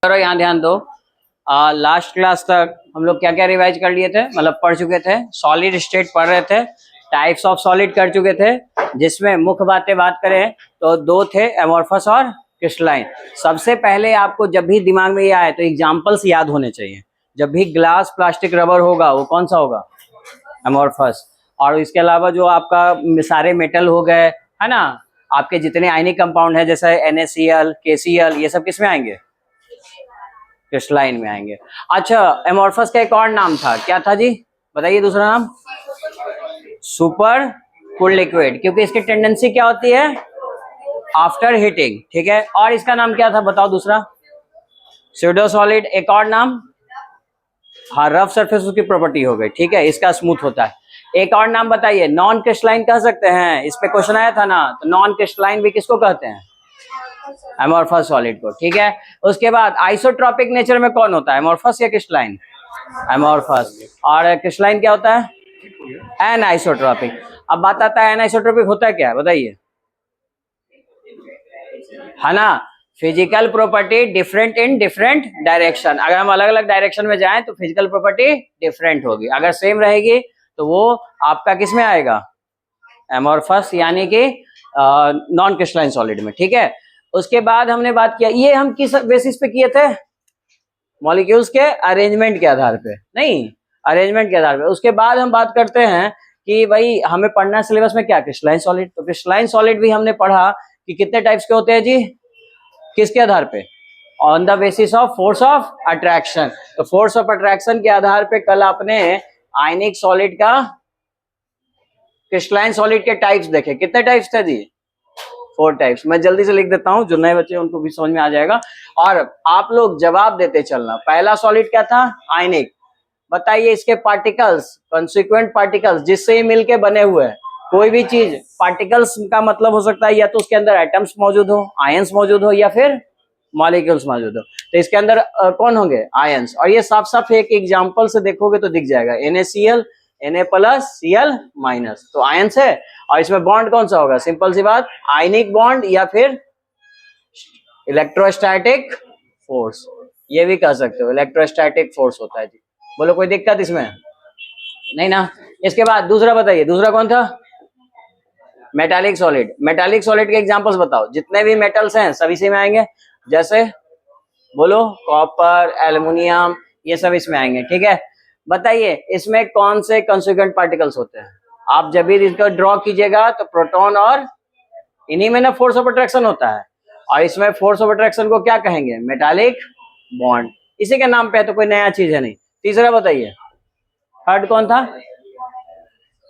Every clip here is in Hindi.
करो यहाँ ध्यान दो। लास्ट क्लास तक हम लोग क्या क्या रिवाइज कर लिए थे, मतलब पढ़ चुके थे। सॉलिड स्टेट पढ़ रहे थे, टाइप्स ऑफ सॉलिड कर चुके थे, जिसमें मुख्य बात करें तो दो थे, एमोर्फस और क्रिस्टलाइन। सबसे पहले आपको जब भी दिमाग में ये आए तो एग्जाम्पल्स याद होने चाहिए। जब भी ग्लास, प्लास्टिक, रबर होगा वो कौन सा होगा? एमोर्फस। और इसके अलावा जो आपका सारे मेटल हो गए, है ना, आपके जितने आयनिक कंपाउंड है जैसे NaCl, KCl, ये सब किस में आएंगे? क्रिस्टलाइन में आएंगे। अच्छा, एमोर्फस का एक और नाम था, क्या था जी? बताइए दूसरा नाम। सुपर कूल्ड लिक्विड, क्योंकि इसकी टेंडेंसी क्या होती है? आफ्टर हीटिंग, ठीक है। और इसका नाम क्या था बताओ दूसरा? Pseudo solid. एक और नाम, हाँ, रफ सरफेस उसकी प्रॉपर्टी हो गई, ठीक है, इसका स्मूथ होता है। एक और नाम बताइए। नॉन क्रिस्टलाइन कह सकते हैं, इस पे क्वेश्चन आया था ना, तो नॉन क्रिस्टलाइन भी किसको कहते हैं? एमोर्फस सॉलिड को, ठीक है। उसके बाद आइसोट्रोपिक नेचर में कौन होता है, एमोर्फस या क्रिस्टलाइन? एमोर्फस। और क्रिस्टलाइन क्या होता है? एनाइसोट्रोपिक। अब बात आता है एनाइसोट्रोपिक होता है क्या, बताइए, है ना? Physical property different in different direction. अगर हम अलग अलग डायरेक्शन में जाएं तो फिजिकल प्रॉपर्टी डिफरेंट होगी, अगर सेम रहेगी तो वो आपका किस में आएगा? एमोर्फस, यानी कि नॉन क्रिस्टलाइन सॉलिड में, ठीक है। उसके बाद हमने बात किया, ये हम किस बेसिस पे किए थे? मॉलिक्यूल्स के अरेंजमेंट के आधार पे, नहीं, अरेंजमेंट के आधार पे। उसके बाद हम बात करते हैं कि भाई हमें पढ़ना है सिलेबस में क्या? Crystalline solid. तो क्रिस्टलाइन सॉलिड भी हमने पढ़ा कि कितने टाइप्स के होते हैं जी, किसके आधार पे? On the basis of force of attraction. तो फोर्स ऑफ अट्रैक्शन के आधार पे कल आपने आयनिक सॉलिड का, क्रिस्टलाइन सॉलिड के टाइप्स देखे। कितने टाइप्स थे जी? 4 टाइप्स। मैं जल्दी से लिख देता हूं, जो नए बच्चे उनको भी समझ में आ जाएगा, और आप लोग जवाब देते चलना। पहला सॉलिड क्या था? आयनिक। बताइए इसके पार्टिकल्स, कंसिक्वेंट पार्टिकल्स, जिससे ही मिलके बने हुए हैं। कोई भी चीज, पार्टिकल्स का मतलब हो सकता है या तो उसके अंदर एटम्स मौजूद हो, आयंस मौजूद हो, या फिर मॉलिक्यूल्स मौजूद हो। तो इसके अंदर कौन होंगे? आयंस। और ये साफ साफ एक एग्जांपल से देखोगे तो दिख जाएगा, NaCl, Na+Cl-। तो आयंस है। और इसमें बॉन्ड कौन सा होगा? सिंपल सी बात, आयनिक बॉन्ड या फिर इलेक्ट्रोस्टैटिक फोर्स, ये भी कह सकते हो, इलेक्ट्रोस्टैटिक फोर्स होता है जी। बोलो कोई दिक्कत इसमें? नहीं ना। इसके बाद दूसरा बताइए, दूसरा कौन था? Metallic solid. मेटालिक सॉलिड के एग्जांपल्स बताओ। जितने भी मेटल्स हैं सभी से में आएंगे, जैसे बोलो कॉपर, एल्युमिनियम, ये सब इसमें आएंगे, ठीक है। बताइए इसमें कौन से कंस्टिट्यूएंट पार्टिकल्स होते हैं? आप जब भी इसको ड्रॉ कीजिएगा तो प्रोटॉन, और इन्हीं में ना फोर्स ऑफ अट्रैक्शन होता है। और इसमें फोर्स ऑफ अट्रैक्शन को क्या कहेंगे? Metallic bond. इसी के नाम पे है, तो कोई नया चीज है नहीं। तीसरा बताइए, थर्ड कौन था?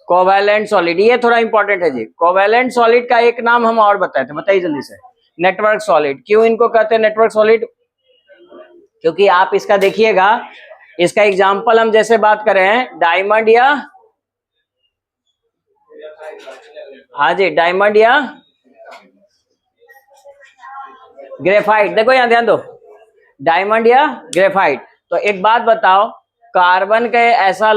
Covalent solid. ये थोड़ा इंपॉर्टेंट है जी। कोवैलेंट सॉलिड का एक नाम हम और बताए थे, बताइए जल्दी से। Network solid. क्यों इनको कहते हैं नेटवर्क सॉलिड? क्योंकि आप इसका देखिएगा, इसका एग्जाम्पल हम जैसे बात करें डायमंड या, हाँ जी, डायमंड या ग्रेफाइट। देखो यहां ध्यान दो, डायमंड या ग्रेफाइट। तो एक बात बताओ, कार्बन का ऐसा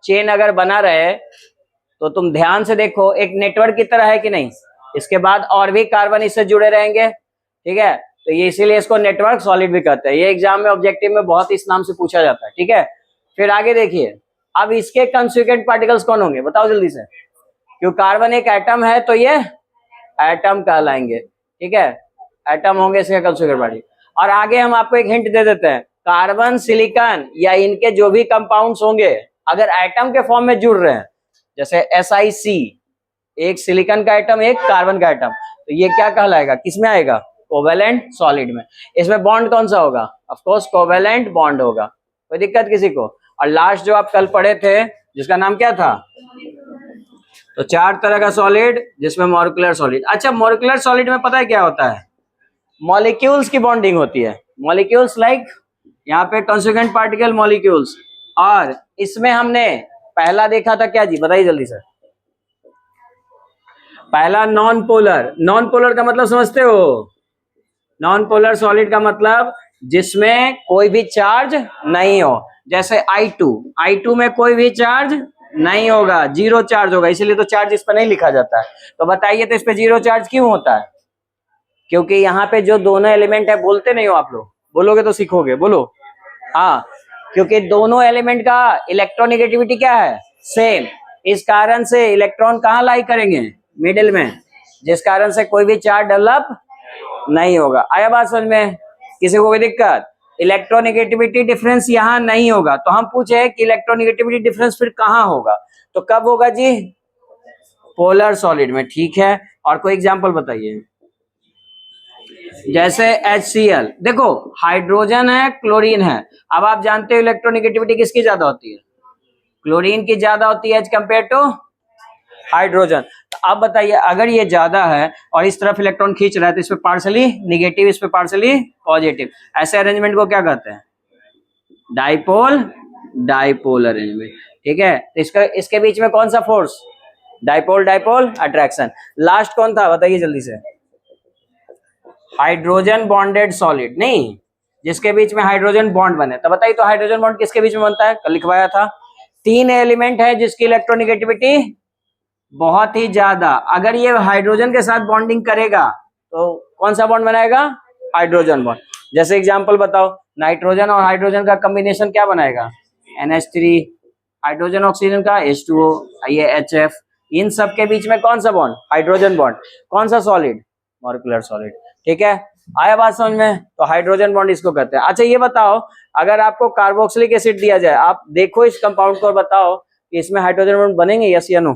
चेन अगर बना रहे तो तुम ध्यान से देखो, एक नेटवर्क की तरह है कि नहीं? इसके बाद और भी कार्बन इससे जुड़े रहेंगे, ठीक है। तो ये इसीलिए इसको नेटवर्क सॉलिड भी कहते हैं। ये एग्जाम में ऑब्जेक्टिव में बहुत इस नाम से पूछा जाता है, ठीक है। फिर आगे देखिए, अब इसके कंस्टिट्यूएंट पार्टिकल्स कौन होंगे बताओ जल्दी से। क्यों? कार्बन एक एटम है तो ये एटम कहलाएंगे, ठीक है, एटम होंगे इसके कंस्टिट्यूएंट पार्टिकल। और आगे हम आपको एक हिंट दे देते हैं, कार्बन, सिलिकॉन या इनके जो भी कंपाउंड्स होंगे अगर एटम के फॉर्म में जुड़ रहे हैं, जैसे SiC, एक सिलिकॉन का एटम, एक कार्बन का एटम, तो ये क्या कहलाएगा? किसमें आएगा? कोवैलेंट सॉलिड में। इसमें बॉन्ड कौन सा होगा? ऑफ कोर्स कोवैलेंट बॉन्ड होगा। कोई दिक्कत किसी को? और लास्ट जो आप कल पढ़े थे जिसका नाम क्या था? तो 4 तरह का सॉलिड, जिसमें मॉलिक्यूलर सॉलिड। अच्छा, मॉलिक्यूलर सॉलिड में पता है क्या होता है? मॉलिक्यूल्स की बॉन्डिंग होती है। मॉलिक्यूल्स लाइक यहाँ पे कंस्टिट्यूएंट पार्टिकल मॉलिक्यूल्स। और इसमें हमने पहला देखा था क्या जी, बताइए जल्दी से। पहला नॉन पोलर। नॉन पोलर का मतलब समझते हो? नॉन पोलर सॉलिड का मतलब जिसमें कोई भी चार्ज नहीं हो, जैसे I2 में कोई भी चार्ज नहीं होगा, 0 चार्ज होगा, इसीलिए तो चार्ज इस पर नहीं लिखा जाता है। तो बताइए तो इस पे 0 चार्ज क्यों होता है? क्योंकि यहाँ पे जो दोनों एलिमेंट है, बोलते नहीं हो आप लोग, बोलोगे तो सीखोगे, बोलो। हाँ, क्योंकि दोनों एलिमेंट का इलेक्ट्रोनेगेटिविटी क्या है, सेम। इस कारण से इलेक्ट्रॉन कहाँ लाई करेंगे, मिडिल में, जिस कारण से कोई भी चार्ज डेवलप नहीं होगा। आया बात समझ में? किसी को कोई दिक्कत? इलेक्ट्रोनेगेटिविटी डिफरेंस यहाँ नहीं होगा, तो हम पूछे कि इलेक्ट्रोनेगेटिविटी डिफरेंस फिर कहाँ होगा, तो कब होगा जी, पोलर सॉलिड में। ठीक है, और कोई एग्जांपल बताइए। जैसे HCl, देखो हाइड्रोजन है, क्लोरीन है। अब आप जानते हो इलेक्ट्रोनेगेटिविटी किसकी ज्यादा होती है, क्लोरीन की ज्यादा होती है एज कंपेयर टू हाइड्रोजन। तो अब बताइए, अगर ये ज्यादा है और इस तरफ इलेक्ट्रॉन खींच रहा है, तो इस पे पार्शली निगेटिव, इस पे पार्शली पॉजिटिव, ऐसे अरेंजमेंट को क्या कहते हैं, डाइपोल, डाइपोल अरेंजमेंट। ठीक है, तो इसका इसके बीच में कौन सा force, dipole, dipole attraction. Last कौन था बताइए जल्दी से, हाइड्रोजन बॉन्डेड सॉलिड, नहीं, जिसके बीच में हाइड्रोजन बॉन्ड बने। तो बताइए, तो हाइड्रोजन बॉन्ड किसके बीच में बनता है, कल लिखवाया था। तीन एलिमेंट है जिसकी इलेक्ट्रोनेगेटिविटी बहुत ही ज्यादा, अगर ये हाइड्रोजन के साथ बॉन्डिंग करेगा तो कौन सा बॉन्ड बनाएगा, हाइड्रोजन बॉन्ड। जैसे एग्जांपल बताओ, नाइट्रोजन और हाइड्रोजन का कॉम्बिनेशन क्या बनाएगा, NH3, हाइड्रोजन ऑक्सीजन का H2O, ये HF, इन सब के बीच में कौन सा बॉन्ड, हाइड्रोजन बॉन्ड। कौन सा सॉलिड, मॉलिक्यूलर सॉलिड। ठीक है, आया बात समझ में? तो हाइड्रोजन बॉन्ड इसको कहते हैं। अच्छा ये बताओ, अगर आपको कार्बोक्सिलिक एसिड दिया जाए, आप देखो इस कंपाउंड को और बताओ कि इसमें हाइड्रोजन बॉन्ड बनेंगे, यस या नो,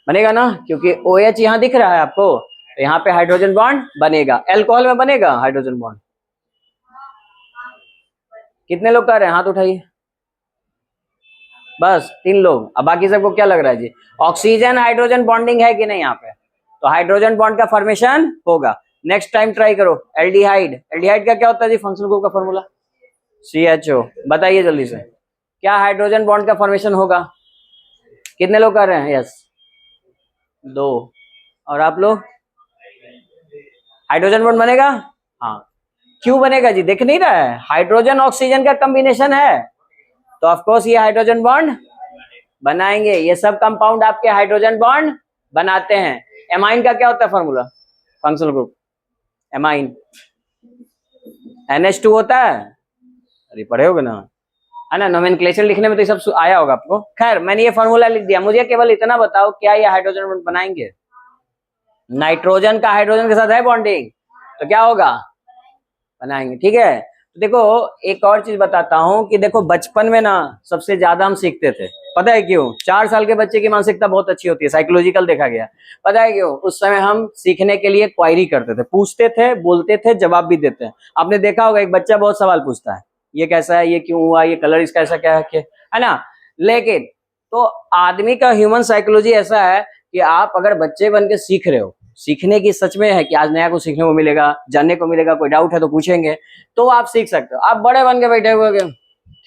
बनेगा ना, क्योंकि OH यहाँ दिख रहा है आपको, तो यहाँ पे हाइड्रोजन बॉन्ड बनेगा। अल्कोहल में बनेगा हाइड्रोजन बॉन्ड, कितने लोग कह रहे हैं, हाथ उठाइए, बस 3 लोग। अब बाकी सबको क्या लग रहा है जी, ऑक्सीजन हाइड्रोजन बॉन्डिंग है कि नहीं यहाँ पे, तो हाइड्रोजन बॉन्ड का फॉर्मेशन होगा। नेक्स्ट टाइम ट्राई करो, एल्डिहाइड, एल्डिहाइड का क्या होता है जी, फंक्शनल ग्रुप का फॉर्मूला CHO। बताइए जल्दी से, क्या हाइड्रोजन बॉन्ड का फॉर्मेशन होगा, कितने लोग कर रहे हैं, यस 2, और आप लोग, हाइड्रोजन बॉन्ड बनेगा, हाँ, क्यों बनेगा जी, दिख नहीं रहा है, हाइड्रोजन ऑक्सीजन का कॉम्बिनेशन है, तो ऑफ कोर्स ये हाइड्रोजन बॉन्ड बनाएंगे। ये सब कंपाउंड आपके हाइड्रोजन बॉन्ड बनाते हैं। एमाइन का क्या होता है formula, functional group, amine NH2 होता है, अरे पढ़े होगे ना, है ना, नोमेनक्लेचर लिखने में तो ये सब आया होगा आपको। खैर मैंने ये फॉर्मूला लिख दिया, मुझे केवल इतना बताओ, क्या ये हाइड्रोजन बॉन्ड बनाएंगे, नाइट्रोजन का हाइड्रोजन के साथ है बॉन्डिंग, तो क्या होगा, बनाएंगे। ठीक है, तो देखो एक और चीज बताता हूँ कि देखो बचपन में ना सबसे ज्यादा हम सीखते थे, पता है क्यों, 4 साल के बच्चे की मानसिकता बहुत अच्छी होती है, साइकोलॉजिकल देखा गया, पता है क्यों, उस समय हम सीखने के लिए क्वायरी करते थे, पूछते थे, बोलते थे, जवाब भी देते हैं। आपने देखा होगा एक बच्चा बहुत सवाल पूछता है, ये कैसा है, ये क्यों हुआ, ये कलर इसका ऐसा क्या है ना। लेकिन तो आदमी का ह्यूमन साइकोलॉजी ऐसा है कि आप अगर बच्चे बन के सीख रहे हो, सीखने की सच में है कि आज नया कुछ सीखने को मिलेगा, जानने को मिलेगा, कोई डाउट है तो पूछेंगे, तो आप सीख सकते हो। आप बड़े बन के बैठे हुए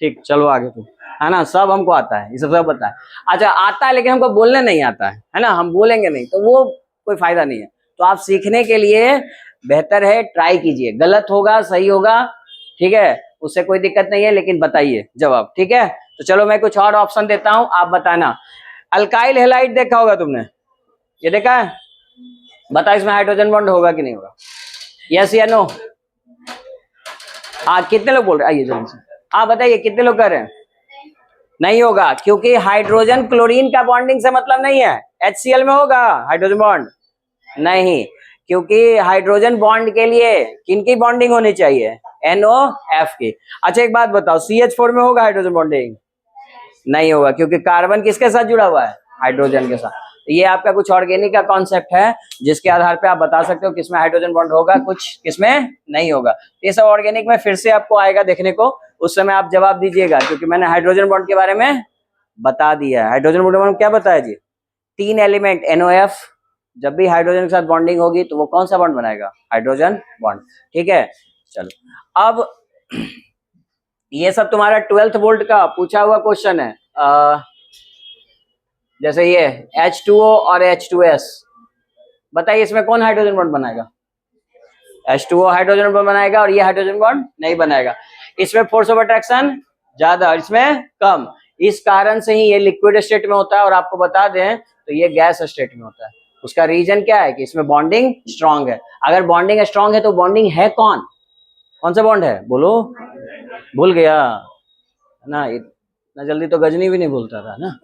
ठीक चलो आगे तुम, है ना, सब हमको आता है, ये सब पता है, अच्छा आता है, लेकिन हमको बोलने नहीं आता है ना, हम बोलेंगे नहीं तो वो कोई फायदा नहीं है। तो आप सीखने के लिए बेहतर है ट्राई कीजिए, गलत होगा सही होगा, ठीक है, उससे कोई दिक्कत नहीं है, लेकिन बताइए जवाब। ठीक है, तो चलो मैं कुछ और ऑप्शन देता हूं, आप बताना। अल्काइल हैलाइड देखा होगा तुमने, ये देखा है, बता इसमें हाइड्रोजन बॉन्ड होगा कि नहीं होगा, यस या नो। हाँ कितने लोग बोल रहे हैं, आइए जल्दी से, हाँ बताइए कितने लोग कर रहे हैं, नहीं होगा, क्योंकि हाइड्रोजन क्लोरीन का बॉन्डिंग से मतलब नहीं है। HCl में होगा हाइड्रोजन बॉन्ड, नहीं, क्योंकि हाइड्रोजन बॉन्ड के लिए किनकी बॉन्डिंग होनी चाहिए, NOF की। अच्छा एक बात बताओ, CH4 में होगा हाइड्रोजन बॉन्डिंग, नहीं होगा, क्योंकि कार्बन किसके साथ जुड़ा हुआ है, हाइड्रोजन के साथ। ये आपका कुछ ऑर्गेनिक का कॉन्सेप्ट है, जिसके आधार पे आप बता सकते हो किसमें हाइड्रोजन बॉन्ड होगा, कुछ किसमें नहीं होगा। ये सब ऑर्गेनिक में फिर से आपको आएगा देखने को, उस समय आप जवाब दीजिएगा, क्योंकि मैंने हाइड्रोजन बॉन्ड के बारे में बता दिया है। हाइड्रोजन बॉन्ड में क्या बताया जी, 3 एलिमेंट NOF, जब भी हाइड्रोजन के साथ बॉन्डिंग होगी तो वो कौन सा बॉन्ड बनाएगा, हाइड्रोजन बॉन्ड। ठीक है, चलो अब ये सब तुम्हारा 12th बोर्ड का पूछा हुआ क्वेश्चन है। जैसे ये H2O और H2S, बताइए इसमें कौन हाइड्रोजन बॉन्ड बनाएगा, H2O हाइड्रोजन बॉन्ड बनाएगा और ये हाइड्रोजन बॉन्ड नहीं बनाएगा। इसमें फोर्स ऑफ अट्रैक्शन ज्यादा, इसमें कम, इस कारण से ही ये लिक्विड स्टेट में होता है, और आपको बता दें तो ये गैस स्टेट में होता है। उसका रीजन क्या है कि इसमें बॉन्डिंग स्ट्रांग है। अगर बॉन्डिंग स्ट्रांग है तो बॉन्डिंग है कौन कौन सा बॉन्ड है बोलो, भूल गया ना, इतना जल्दी तो गजनी भी नहीं भूलता था ना।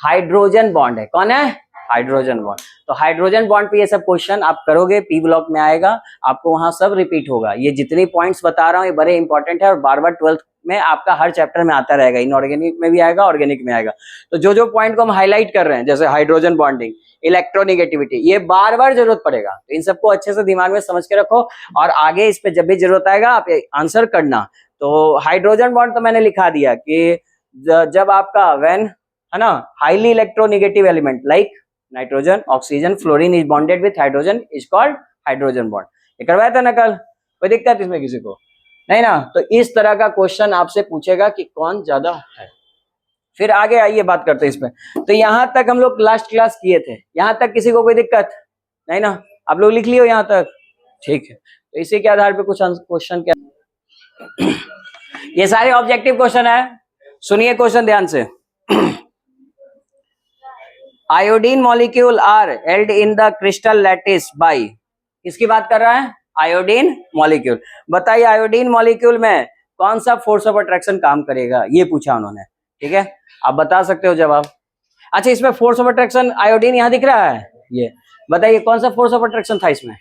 हाइड्रोजन बॉन्ड है, कौन है, हाइड्रोजन बॉन्ड। तो हाइड्रोजन बॉन्ड पे ये सब क्वेश्चन आप करोगे, पी ब्लॉक में आएगा, आपको वहां सब रिपीट होगा। ये जितनी पॉइंट्स बता रहा हूँ ये बड़े इंपॉर्टेंट है और बार बार 12th में आपका हर चैप्टर में आता रहेगा, इनऑर्गेनिक में भी आएगा, ऑर्गेनिक में आएगा। तो जो जो पॉइंट को हम हाईलाइट कर रहे हैं, जैसे हाइड्रोजन बॉन्डिंग, इलेक्ट्रोनिगेटिविटी, ये बार बार जरूरत पड़ेगा, तो इन सबको अच्छे से दिमाग में समझ के रखो और आगे इस पे जब भी जरूरत आएगा आप आंसर करना। तो हाइड्रोजन बॉन्ड तो मैंने लिखा दिया कि जब आपका व्हेन, है ना, highly electronegative element like nitrogen, oxygen, fluorine is bonded with hydrogen is called hydrogen bond. ये करवाया था ना कल, कोई दिक्कत इसमें किसी को नहीं ना। तो इस तरह का क्वेश्चन आपसे पूछेगा कि कौन ज्यादा है। फिर आगे आइए बात करते हैं इस पे। तो यहां तक हम लोग लास्ट क्लास किए थे, यहां तक किसी को कोई दिक्कत नहीं ना, आप लोग लिख लियो यहां तक, ठीक है। तो इसी के आधार पे कुछ क्वेश्चन क्या ये सारे ऑब्जेक्टिव क्वेश्चन है, सुनिए क्वेश्चन ध्यान से। Iodine molecule are held in the crystal lattice by, किसकी बात कर रहा है, आयोडीन मॉलिक्यूल। बताइए आयोडीन मॉलिक्यूल में कौन सा फोर्स ऑफ अट्रैक्शन काम करेगा, ये पूछा उन्होंने, ठीक है। आप बता सकते हो जवाब। अच्छा इसमें फोर्स ऑफ अट्रैक्शन आयोडीन यहां दिख रहा है, ये बताइए कौन सा फोर्स ऑफ अट्रैक्शन था इसमें,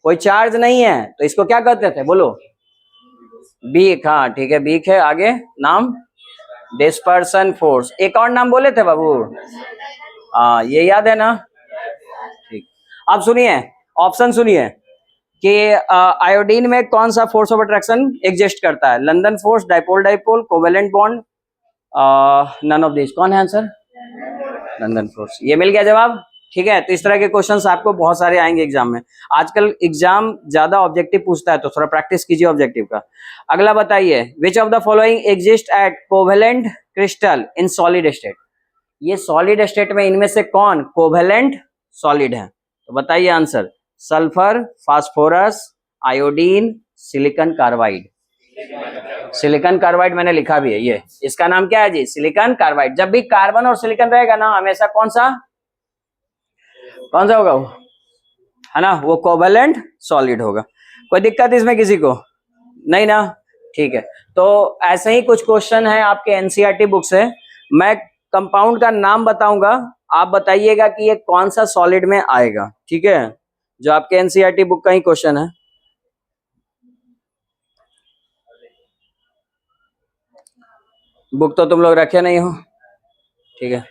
कोई चार्ज नहीं है तो इसको क्या कहते थे बोलो, बीक, हाँ ठीक है बीक है। आगे नाम डिस्पर्सन फोर्स, एक और नाम बोले थे बाबू, हाँ ये याद है ना, ठीक। अब सुनिए ऑप्शन सुनिए कि आयोडीन में कौन सा फोर्स ऑफ अट्रैक्शन एग्जिस्ट करता है, London force, dipole dipole, covalent bond, none of this. कौन है आंसर, लंदन फोर्स। ये मिल गया जवाब, ठीक है। तो इस तरह के क्वेश्चंस आपको बहुत सारे आएंगे एग्जाम में। आजकल एग्जाम ज्यादा ऑब्जेक्टिव पूछता है तो थोड़ा प्रैक्टिस कीजिए ऑब्जेक्टिव का। अगला बताइए, which of the following exist at covalent crystal in solid state. ये सॉलिड स्टेट में इनमें से कौन कोवेलेंट सॉलिड है, तो बताइए answer, sulphur, phosphorus, iodine, silicon carbide. Silicon carbide मैंने लिखा भी है, ये इसका नाम क्या है जी, सिलिकॉन कार्बाइड। जब भी कार्बन और सिलिकॉन रहेगा ना हमेशा कौन सा होगा वो, है ना, वो कोवेलेंट सॉलिड होगा। कोई दिक्कत इसमें किसी को नहीं ना, ठीक है। तो ऐसे ही कुछ क्वेश्चन है आपके एनसीईआरटी बुक से, मैं कंपाउंड का नाम बताऊंगा, आप बताइएगा कि ये कौन सा सॉलिड में आएगा, ठीक है, जो आपके एनसीईआरटी बुक का ही क्वेश्चन है। बुक तो तुम लोग रखे नहीं हो, ठीक है,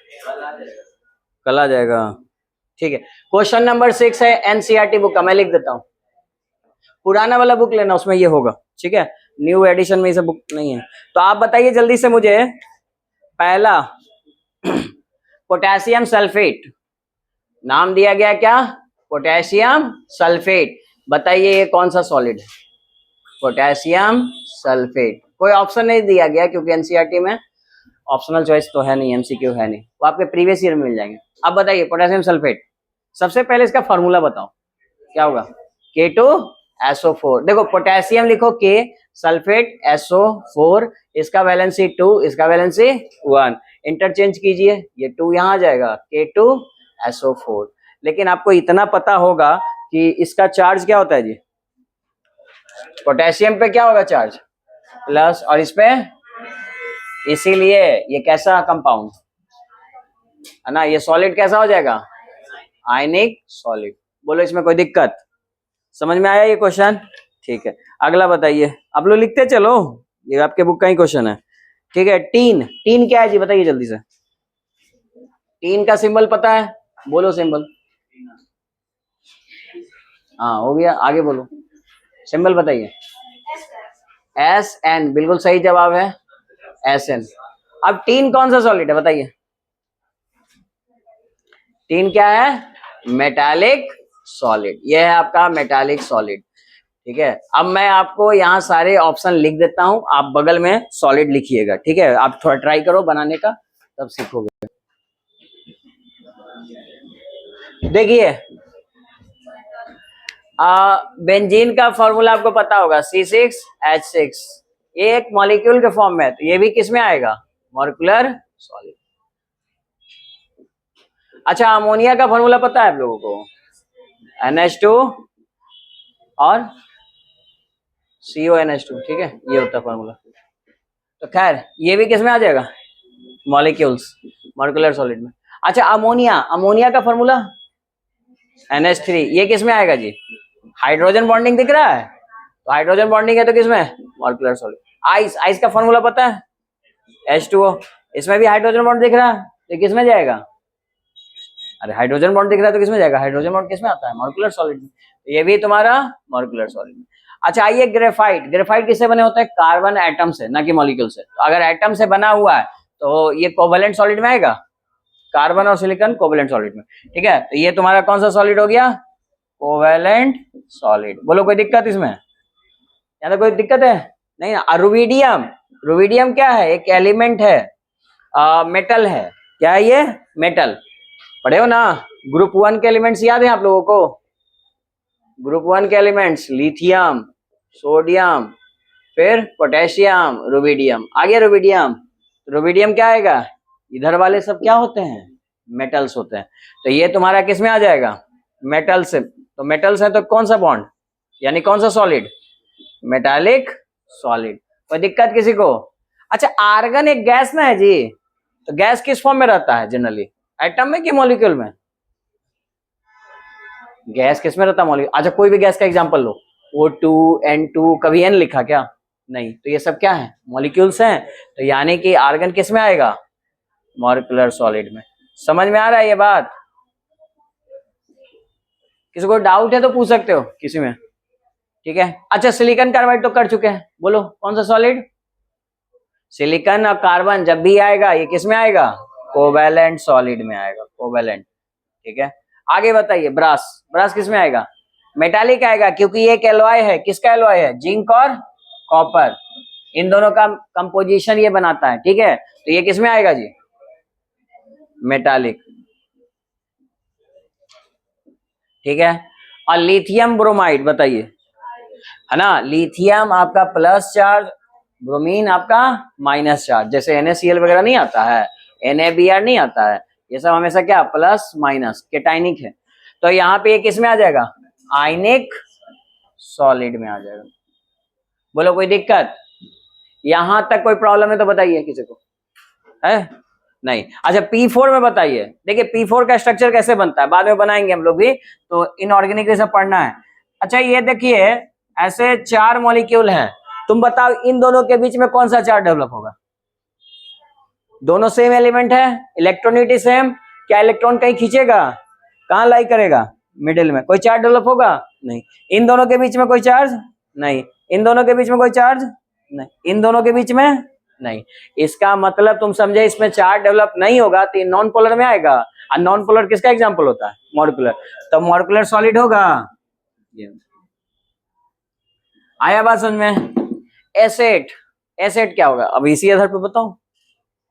कल आ जाएगा, ठीक है। क्वेश्चन नंबर 6 है एनसीईआरटी बुक का, मैं लिख देता हूं, पुराना वाला बुक लेना उसमें ये होगा, ठीक है, न्यू एडिशन में ये सब बुक नहीं है। तो आप बताइए जल्दी से मुझे, पहला पोटेशियम सल्फेट, नाम दिया गया क्या, पोटेशियम सल्फेट, बताइए ये कौन सा सॉलिड है, पोटेशियम सल्फेट। कोई ऑप्शन नहीं दिया गया क्योंकि एनसीईआरटी में ऑप्शनल चॉइस तो है नहीं, एमसीक्यू है नहीं, वो आपके प्रीवियस ईयर में मिल जाएंगे। अब बताइए पोटेशियम सल्फेट, सबसे पहले इसका फॉर्मूला बताओ क्या होगा, K2SO4। देखो पोटेशियम लिखो K, सल्फेट SO4, इसका वैलेंसी 2, इसका वैलेंसी 1, इंटरचेंज कीजिए, ये 2 यहां आ जाएगा, K2SO4। लेकिन आपको इतना पता होगा कि इसका चार्ज क्या होता है जी, पोटेशियम पे क्या होगा चार्ज, प्लस, और इस पे, इसीलिए ये कैसा कंपाउंड है ना, ये सॉलिड कैसा हो जाएगा, आयनिक सॉलिड। बोलो इसमें कोई दिक्कत, समझ में आया ये क्वेश्चन, ठीक है। अगला बताइए, आप लोग लिखते चलो, ये आपके बुक का ही क्वेश्चन है, ठीक है। टीन, टीन क्या है जी बताइए जल्दी से, टीन का सिंबल पता है, बोलो सिंबल, हाँ हो गया, आगे बोलो सिंबल बताइए, SN, बिल्कुल सही जवाब है SN। अब टीन कौन सा सॉलिड है बताइए, टीन क्या है, मेटालिक सॉलिड, ये है आपका मेटालिक सॉलिड, ठीक है। अब मैं आपको यहाँ सारे ऑप्शन लिख देता हूं, आप बगल में सॉलिड लिखिएगा, ठीक है, आप थोड़ा ट्राई करो बनाने का तब सीखोगे। देखिए बेंजीन का फॉर्मूला आपको पता होगा C6H6, ये एक मॉलिक्यूल के फॉर्म में है, तो ये भी किस में आएगा, मॉलिक्यूलर सॉलिड। अच्छा अमोनिया का फॉर्मूला पता है आप लोगों को, NH2 और CONH2, ठीक है, ये होता है फॉर्मूला। तो खैर ये भी किस में आ जाएगा, मॉलिक्यूल्स, मॉलिक्यूलर सॉलिड में। अच्छा अमोनिया, अमोनिया का फॉर्मूला NH3, ये किस में आएगा जी, हाइड्रोजन बॉन्डिंग दिख रहा है, तो हाइड्रोजन बॉन्डिंग है तो किस में, मॉलिक्यूलर सॉलिड। आइस, आइस का फॉर्मूला पता है, H2O, इसमें भी हाइड्रोजन बॉन्ड दिख रहा है, तो किस में जाएगा, अरे हाइड्रोजन बॉन्ड दिख रहा है तो किसमें जाएगा, हाइड्रोजन बॉन्ड किसमें आता है, मॉलिक्यूलर सॉलिड में, तो ये भी तुम्हारा मॉलिक्यूलर सॉलिड में। अच्छा आइए ग्रेफाइट, ग्रेफाइट किससे बने होते हैं, कार्बन एटम से, ना कि मॉलिक्यूल से। तो अगर एटम से बना हुआ है तो ये कोवेलेंट सॉलिड में आएगा, कार्बन और सिलिकॉन कोवेलेंट सॉलिड में, ठीक है। तो ये तुम्हारा कौन सा सॉलिड हो गया, कोवेलेंट सॉलिड। बोलो कोई दिक्कत इसमें, या तो कोई दिक्कत है नहीं ना। रुबिडियम, रुबिडियम क्या है, एक एलिमेंट है, मेटल है, क्या है ये, मेटल, पढ़े हो ना, ग्रुप 1 के एलिमेंट्स याद है आप लोगों को, ग्रुप 1 के एलिमेंट्स, लिथियम, सोडियम, फिर पोटेशियम, रुबिडियम, आगे रुबिडियम, रुबिडियम क्या आएगा, इधर वाले सब क्या होते हैं, मेटल्स होते हैं, तो ये तुम्हारा किस में आ जाएगा, मेटल से। तो मेटल्स है तो कौन सा बॉन्ड, यानी कौन सा सॉलिड, मेटालिक सॉलिड, कोई दिक्कत किसी को। अच्छा आर्गन एक गैस ना है जी, तो गैस किस फॉर्म में रहता है जनरली, एटम में कि मॉलिक्यूल में, गैस किस में रहता है, मॉलिक्यूल। अच्छा कोई भी गैस का एग्जांपल लो, O2, N2, कभी N लिखा क्या, नहीं, तो ये सब क्या है, मॉलिक्यूल्स हैं, तो यानी कि आर्गन किस में आएगा, मॉलिक्यूलर सॉलिड में। समझ में आ रहा है ये बात, किसी को डाउट है तो पूछ सकते हो किसी में, ठीक है। अच्छा सिलिकॉन कार्बाइड तो कर चुके हैं, बोलो कौन सा सॉलिड, सिलिकॉन और कार्बन जब भी आएगा ये किस में आएगा, कोवेलेंट सॉलिड में आएगा, कोवेलेंट, ठीक है। आगे बताइए ब्रास, ब्रास किस में आएगा, मेटालिक आएगा, क्योंकि ये एक एलॉय है, किसका एलॉय है, जिंक और कॉपर, इन दोनों का कंपोजिशन ये बनाता है, ठीक है, तो ये किस में आएगा जी, मेटालिक, ठीक है। और लिथियम ब्रोमाइड बताइए, है ना, लिथियम आपका प्लस चार्ज, ब्रोमीन आपका माइनस चार्ज, जैसे NaCl वगैरह नहीं आता है, NaBr नहीं आता है, ये सब हमेशा क्या प्लस माइनस केटाइनिक है, तो यहाँ पे ये किस में आ जाएगा, आयनिक सॉलिड में आ जाएगा। बोलो कोई दिक्कत, यहां तक कोई प्रॉब्लम है तो बताइए किसी को, है नहीं। अच्छा P4 में बताइए, देखिए P4 का स्ट्रक्चर कैसे बनता है, बाद में बनाएंगे हम लोग भी, तो इनऑर्गेनिक से पढ़ना है। अच्छा ये देखिए ऐसे 4 मॉलिक्यूल हैं, तुम बताओ इन दोनों के बीच में कौन सा चार्ज डेवलप होगा, दोनों सेम एलिमेंट है, इलेक्ट्रॉनिटी सेम, क्या इलेक्ट्रॉन कहीं खींचेगा, कहां लाई करेगा, मिडिल में, कोई चार्ज डेवलप होगा नहीं, इन दोनों के बीच में कोई चार्ज नहीं, इन दोनों के बीच में कोई चार्ज नहीं, इन दोनों के बीच में नहीं, इसका मतलब तुम समझे इसमें चार्ज डेवलप नहीं होगा तो ये नॉन पोलर में आएगा, और नॉन पोलर किसका एग्जांपल होता है, मॉलिक्यूलर, तो मॉलिक्यूलर सॉलिड होगा। आया बात समझ में। एसिड, एसिड क्या होगा, अब इसी आधार पे बताओ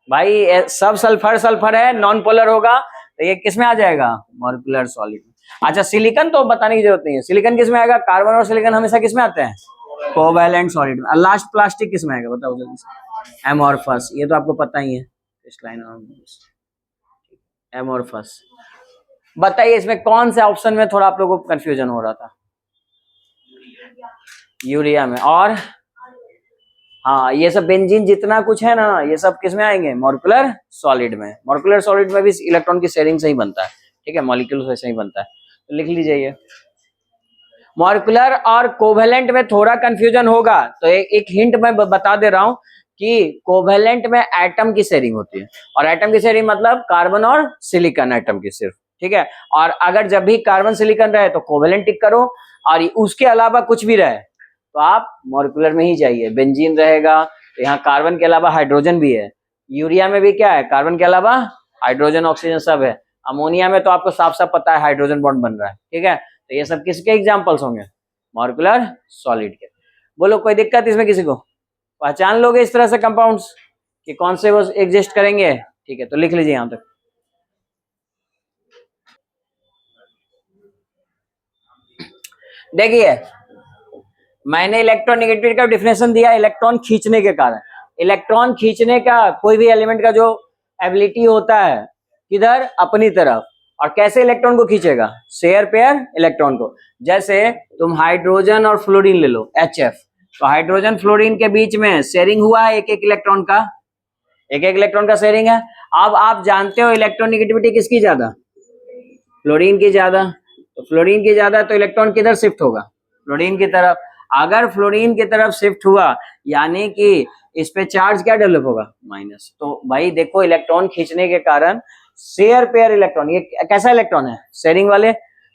भाई, सब सल्फर सल्फर है, नॉन पोलर होगा, तो ये किस में आ जाएगा, मॉलिक्यूलर सॉलिड में। अच्छा सिलिकॉन तो बताने की जरूरत नहीं है, सिलिकॉन किस में आएगा, कार्बन और सिलिकॉन हमेशा किस में आते हैं, कोवैलेंट सॉलिड में। लास्ट प्लास्टिक किस में आएगा बताओ जल्दी से, एमोर्फस, ये तो आपको पता ही है, इस लाइन एमोर्फस। बताइए इसमें कौन से ऑप्शन में थोड़ा आप लोगों को कंफ्यूजन हो रहा था, यूरिया में, और हाँ ये सब बेंजीन जितना कुछ है ना ये सब किस में आएंगे, मॉलिक्यूलर सॉलिड में। मॉलिक्यूलर सॉलिड में भी इलेक्ट्रॉन की शेयरिंग से ही बनता है, ठीक है, मॉलिक्यूल वैसे ही बनता है, तो लिख लीजिए ये। मॉलिक्यूलर और कोवेलेंट में थोड़ा कंफ्यूजन होगा, तो एक हिंट मैं बता दे रहा हूं कि कोवेलेंट में एटम की शेयरिंग होती है, और एटम की शेयरिंग मतलब कार्बन और सिलिकॉन एटम की सिर्फ, ठीक है। और अगर जब भी कार्बन सिलिकॉन रहे तो कोवेलेंट टिक करो, और उसके अलावा कुछ भी रहे तो आप मॉलिक्यूलर में ही जाइए। बेंजीन रहेगा तो यहाँ कार्बन के अलावा हाइड्रोजन भी है, यूरिया में भी क्या है, कार्बन के अलावा हाइड्रोजन ऑक्सीजन सब है, अमोनिया में तो आपको साफ साफ पता है हाइड्रोजन बॉन्ड बन रहा है, ठीक है। तो ये सब किसके एग्जाम्पल्स होंगे, मॉलिक्यूलर सॉलिड के। बोलो कोई दिक्कत इसमें किसी को, पहचान लोगे इस तरह से कंपाउंड्स कि कौन से वो एग्जिस्ट करेंगे, ठीक है, तो लिख लीजिए यहां तक। देखिए मैंने इलेक्ट्रोनेगेटिविटी का डिफिनेशन दिया, इलेक्ट्रॉन खींचने के कारण, इलेक्ट्रॉन खींचने का कोई भी एलिमेंट का जो एबिलिटी होता है किधर, अपनी तरफ, और कैसे इलेक्ट्रॉन को खींचेगा, शेयर पेयर इलेक्ट्रॉन को। जैसे तुम हाइड्रोजन और फ्लोरीन ले लो HF, तो हाइड्रोजन फ्लोरीन के बीच में शेयरिंग हुआ है, एक एक इलेक्ट्रॉन का, एक एक इलेक्ट्रॉन का शेयरिंग है। अब आप जानते हो इलेक्ट्रोनिगेटिविटी किसकी ज्यादा, फ्लोरीन की ज्यादा। तो फ्लोरीन की ज्यादा तो इलेक्ट्रॉन किधर शिफ्ट होगा, फ्लोरीन की तरफ। अगर फ्लोरीन की तरफ शिफ्ट हुआ यानी कि इस पे चार्ज क्या डेवलप होगा, माइनस। तो भाई देखो इलेक्ट्रॉन खींचने के कारण शेयर पेयर इलेक्ट्रॉन, ये कैसा इलेक्ट्रॉन है, शेयरिंग वाले,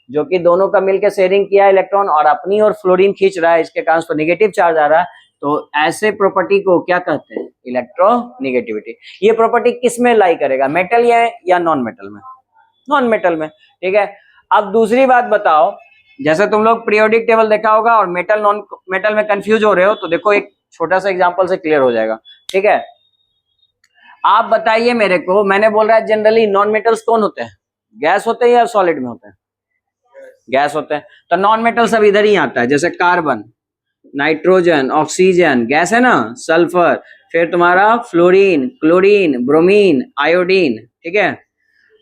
जो कि दोनों का मिलकर शेयरिंग किया है इलेक्ट्रॉन और अपनी और फ्लोरीन खींच रहा है, इसके कारण नेगेटिव चार्ज आ रहा है। तो ऐसे प्रॉपर्टी को क्या कहते हैं, इलेक्ट्रोनिगेटिविटी। ये प्रॉपर्टी किस में लाई करेगा, मेटल या नॉन मेटल में, नॉन मेटल में, ठीक है। अब दूसरी बात बताओ, जैसे तुम लोग पीरियोडिक टेबल देखा होगा और मेटल नॉन मेटल में कंफ्यूज हो रहे हो, तो देखो एक छोटा सा एग्जांपल से क्लियर हो जाएगा, ठीक है। आप बताइए मेरे को, मैंने बोल रहा है जनरली नॉन मेटल्स कौन होते हैं, गैस होते हैं या सॉलिड में होते हैं, गैस होते हैं। तो नॉन मेटल सब इधर ही आता है, जैसे कार्बन, नाइट्रोजन, ऑक्सीजन गैस है ना, सल्फर, फिर तुम्हारा फ्लोरीन, क्लोरीन, ब्रोमीन, आयोडीन, ठीक है।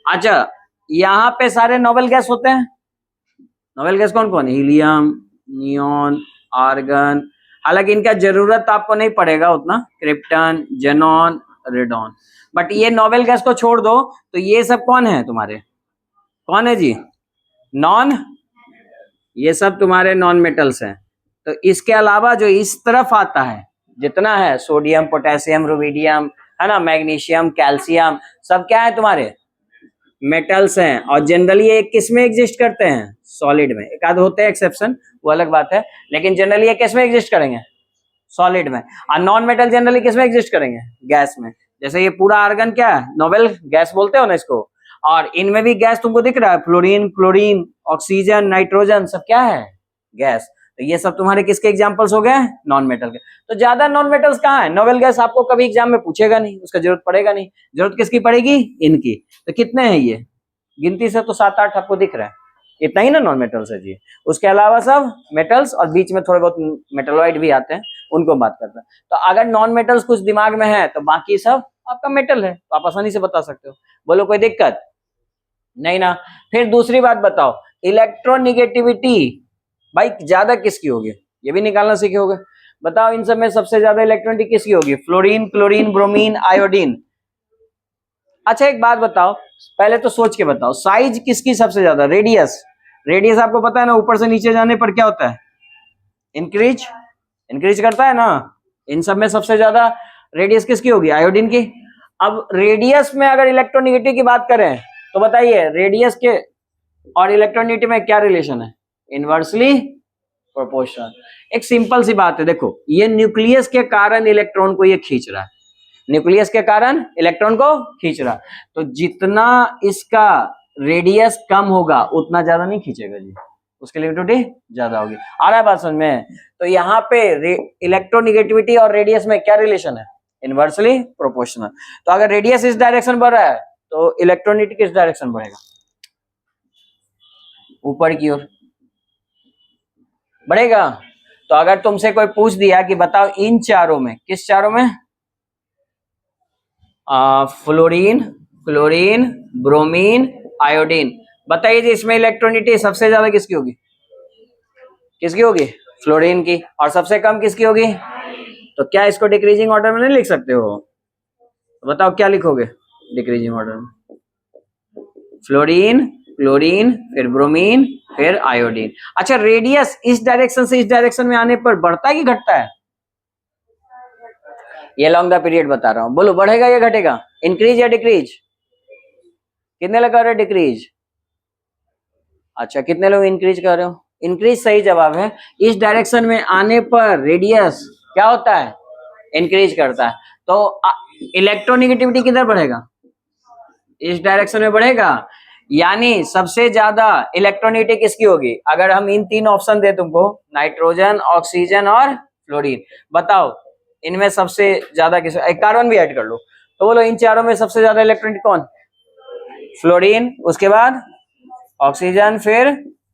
अच्छा यहाँ पे सारे नोबेल गैस होते हैं। नोबेल गैस कौन कौन है, हीलियम, नियॉन, आर्गन, हालांकि इनका जरूरत आपको नहीं पड़ेगा उतना, क्रिप्टन, जेनॉन, रेडॉन। बट ये नोबेल गैस को छोड़ दो तो ये सब कौन है तुम्हारे, कौन है जी, नॉन, ये सब तुम्हारे नॉन मेटल्स हैं। तो इसके अलावा जो इस तरफ आता है जितना है, सोडियम, पोटेशियम, रुबिडियम, है ना, मैग्नीशियम, कैल्शियम, सब क्या है तुम्हारे, मेटल्स हैं। और जनरली ये किस में एग्जिस्ट करते हैं, सॉलिड में, एक आध होते हैं एक्सेप्शन, वो अलग बात है, लेकिन जनरली ये किस में एग्जिस्ट करेंगे, सॉलिड में। और नॉन मेटल जनरली किस में एग्जिस्ट करेंगे, गैस में। जैसे ये पूरा आर्गन क्या है, नोबेल गैस बोलते हो ना इसको, और इनमें भी गैस तुमको दिख रहा है, फ्लोरीन, क्लोरीन, ऑक्सीजन, नाइट्रोजन, सब क्या है, गैस। तो ये सब तुम्हारे किसके एग्जांपल्स हो गए, नॉन मेटल के। तो ज्यादा नॉन मेटल्स कहाँ है, नोबेल गैस आपको कभी एग्जाम में पूछेगा नहीं, उसका जरूरत पड़ेगा नहीं, जरूरत किसकी पड़ेगी, इनकी। तो कितने हैं ये, गिनती से तो 7-8 आपको दिख रहा है, इतना ही ना नॉन मेटल्स है जी। उसके अलावा सब मेटल्स और बीच में थोड़े बहुत मेटलॉइड भी आते हैं, उनको बात करते हैं। तो अगर नॉन मेटल्स कुछ दिमाग में है तो बाकी सब आपका मेटल है, तो आप आसानी से बता सकते हो। बोलो कोई दिक्कत नहीं ना। फिर दूसरी बात बताओ, इलेक्ट्रोनिगेटिविटी भाई ज्यादा किसकी होगी, ये भी निकालना सीखे होगे। बताओ इन सब में सबसे ज्यादा इलेक्ट्रोनिटी किसकी होगी, फ्लोरीन, क्लोरीन, ब्रोमीन, आयोडीन। अच्छा एक बात बताओ, पहले तो सोच के बताओ, साइज किसकी सबसे ज्यादा, रेडियस, रेडियस आपको पता है ना, ऊपर से नीचे जाने पर क्या होता है, इंक्रीज, इंक्रीज करता है ना। इन सब में सबसे ज्यादा रेडियस किसकी होगी, आयोडीन की। अब रेडियस में अगर इलेक्ट्रोनिगेटिविटी की बात करें तो बताइए रेडियस के और इलेक्ट्रोनिगेटिविटी में क्या रिलेशन है, इनवर्सली प्रोपोर्शनल। एक सिंपल सी बात है, देखो ये न्यूक्लियस के कारण इलेक्ट्रॉन को ये खींच रहा है, न्यूक्लियस के कारण इलेक्ट्रॉन को खींच रहा, तो जितना इसका रेडियस कम होगा उतना ज्यादा नहीं खींचेगा जी, उसकी इलेक्ट्रोनिगेटिविटी ज्यादा होगी। आ रहा है बात समझ में। तो यहाँ पे इलेक्ट्रोनिगेटिविटी और रेडियस में क्या रिलेशन है, इनवर्सली प्रोपोर्शनल। तो अगर रेडियस इस डायरेक्शन बढ़ रहा है तो इलेक्ट्रोनिगेटिविटी किस डायरेक्शन बढ़ेगा, ऊपर की ओर बढ़ेगा। तो अगर तुमसे कोई पूछ दिया कि बताओ इन चारों में, किस चारों में, फ्लोरीन, क्लोरीन, ब्रोमीन, आयोडीन, बताइए जी इसमें इलेक्ट्रोनिटी सबसे ज्यादा किसकी होगी, किसकी होगी, फ्लोरीन की, और सबसे कम किसकी होगी। तो क्या इसको डिक्रीजिंग ऑर्डर में नहीं लिख सकते हो, तो बताओ क्या लिखोगे डिक्रीजिंग ऑर्डर में, फ्लोरीन, क्लोरीन, फिर ब्रोमीन, फिर आयोडीन। अच्छा रेडियस इस डायरेक्शन से इस डायरेक्शन में आने पर बढ़ता है कि घटता है, ये लॉन्ग द पीरियड बता रहा हूं, बोलो बढ़ेगा या घटेगा, इंक्रीज या डिक्रीज, कितने लगा रहे हो डिक्रीज। अच्छा कितने लोग इंक्रीज कर रहे हो, इंक्रीज सही जवाब है। इस डायरेक्शन में आने पर रेडियस क्या होता है, इंक्रीज करता है। तो इलेक्ट्रोनिगेटिविटी किधर बढ़ेगा, इस डायरेक्शन में बढ़ेगा, यानी सबसे ज्यादा इलेक्ट्रोनिगेटिविटी किसकी होगी। अगर हम इन तीन ऑप्शन दे तुमको, नाइट्रोजन, ऑक्सीजन और फ्लोरीन, बताओ इनमें सबसे ज्यादा किस, एक कार्बन भी ऐड कर लो, तो बोलो इन चारों में सबसे ज्यादा इलेक्ट्रोनिगेटिविटी कौन, फ्लोरीन, उसके बाद ऑक्सीजन, फिर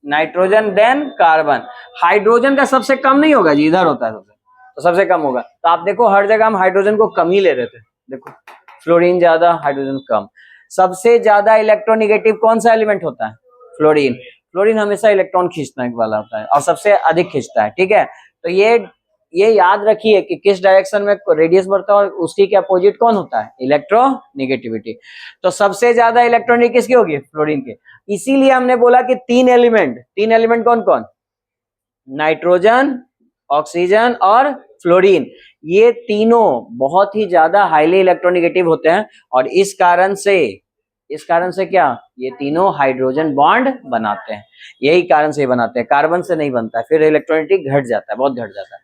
नाइट्रोजन, देन कार्बन। हाइड्रोजन का सबसे कम नहीं होगा जी, इधर होता है सबसे, तो सबसे कम होगा। तो आप देखो हर जगह हम हाइड्रोजन को कम ही ले रहे थे, देखो फ्लोरीन ज्यादा, हाइड्रोजन कम। सबसे ज्यादा इलेक्ट्रोनिगेटिव कौन सा एलिमेंट होता है, फ्लोरीन। फ्लोरीन हमेशा इलेक्ट्रॉन खींचने वाला होता है और सबसे अधिक खींचता है, ठीक है। तो ये याद रखिए कि किस डायरेक्शन में रेडियस बढ़ता है और उसकी क्या अपोजिट कौन होता है, इलेक्ट्रोनेगेटिविटी। तो सबसे ज्यादा इलेक्ट्रॉनिक किसकी होगी, फ्लोरीन के। इसीलिए हमने बोला कि तीन एलिमेंट कौन कौन, नाइट्रोजन, ऑक्सीजन और फ्लोरीन, ये तीनों बहुत ही ज्यादा हाईली इलेक्ट्रोनेगेटिव होते हैं। और इस कारण से क्या, ये तीनों हाइड्रोजन बॉन्ड बनाते हैं, यही कारण से बनाते हैं, कार्बन से नहीं बनता है, फिर इलेक्ट्रोनेगेटिविटी घट जाता है, बहुत घट जाता है।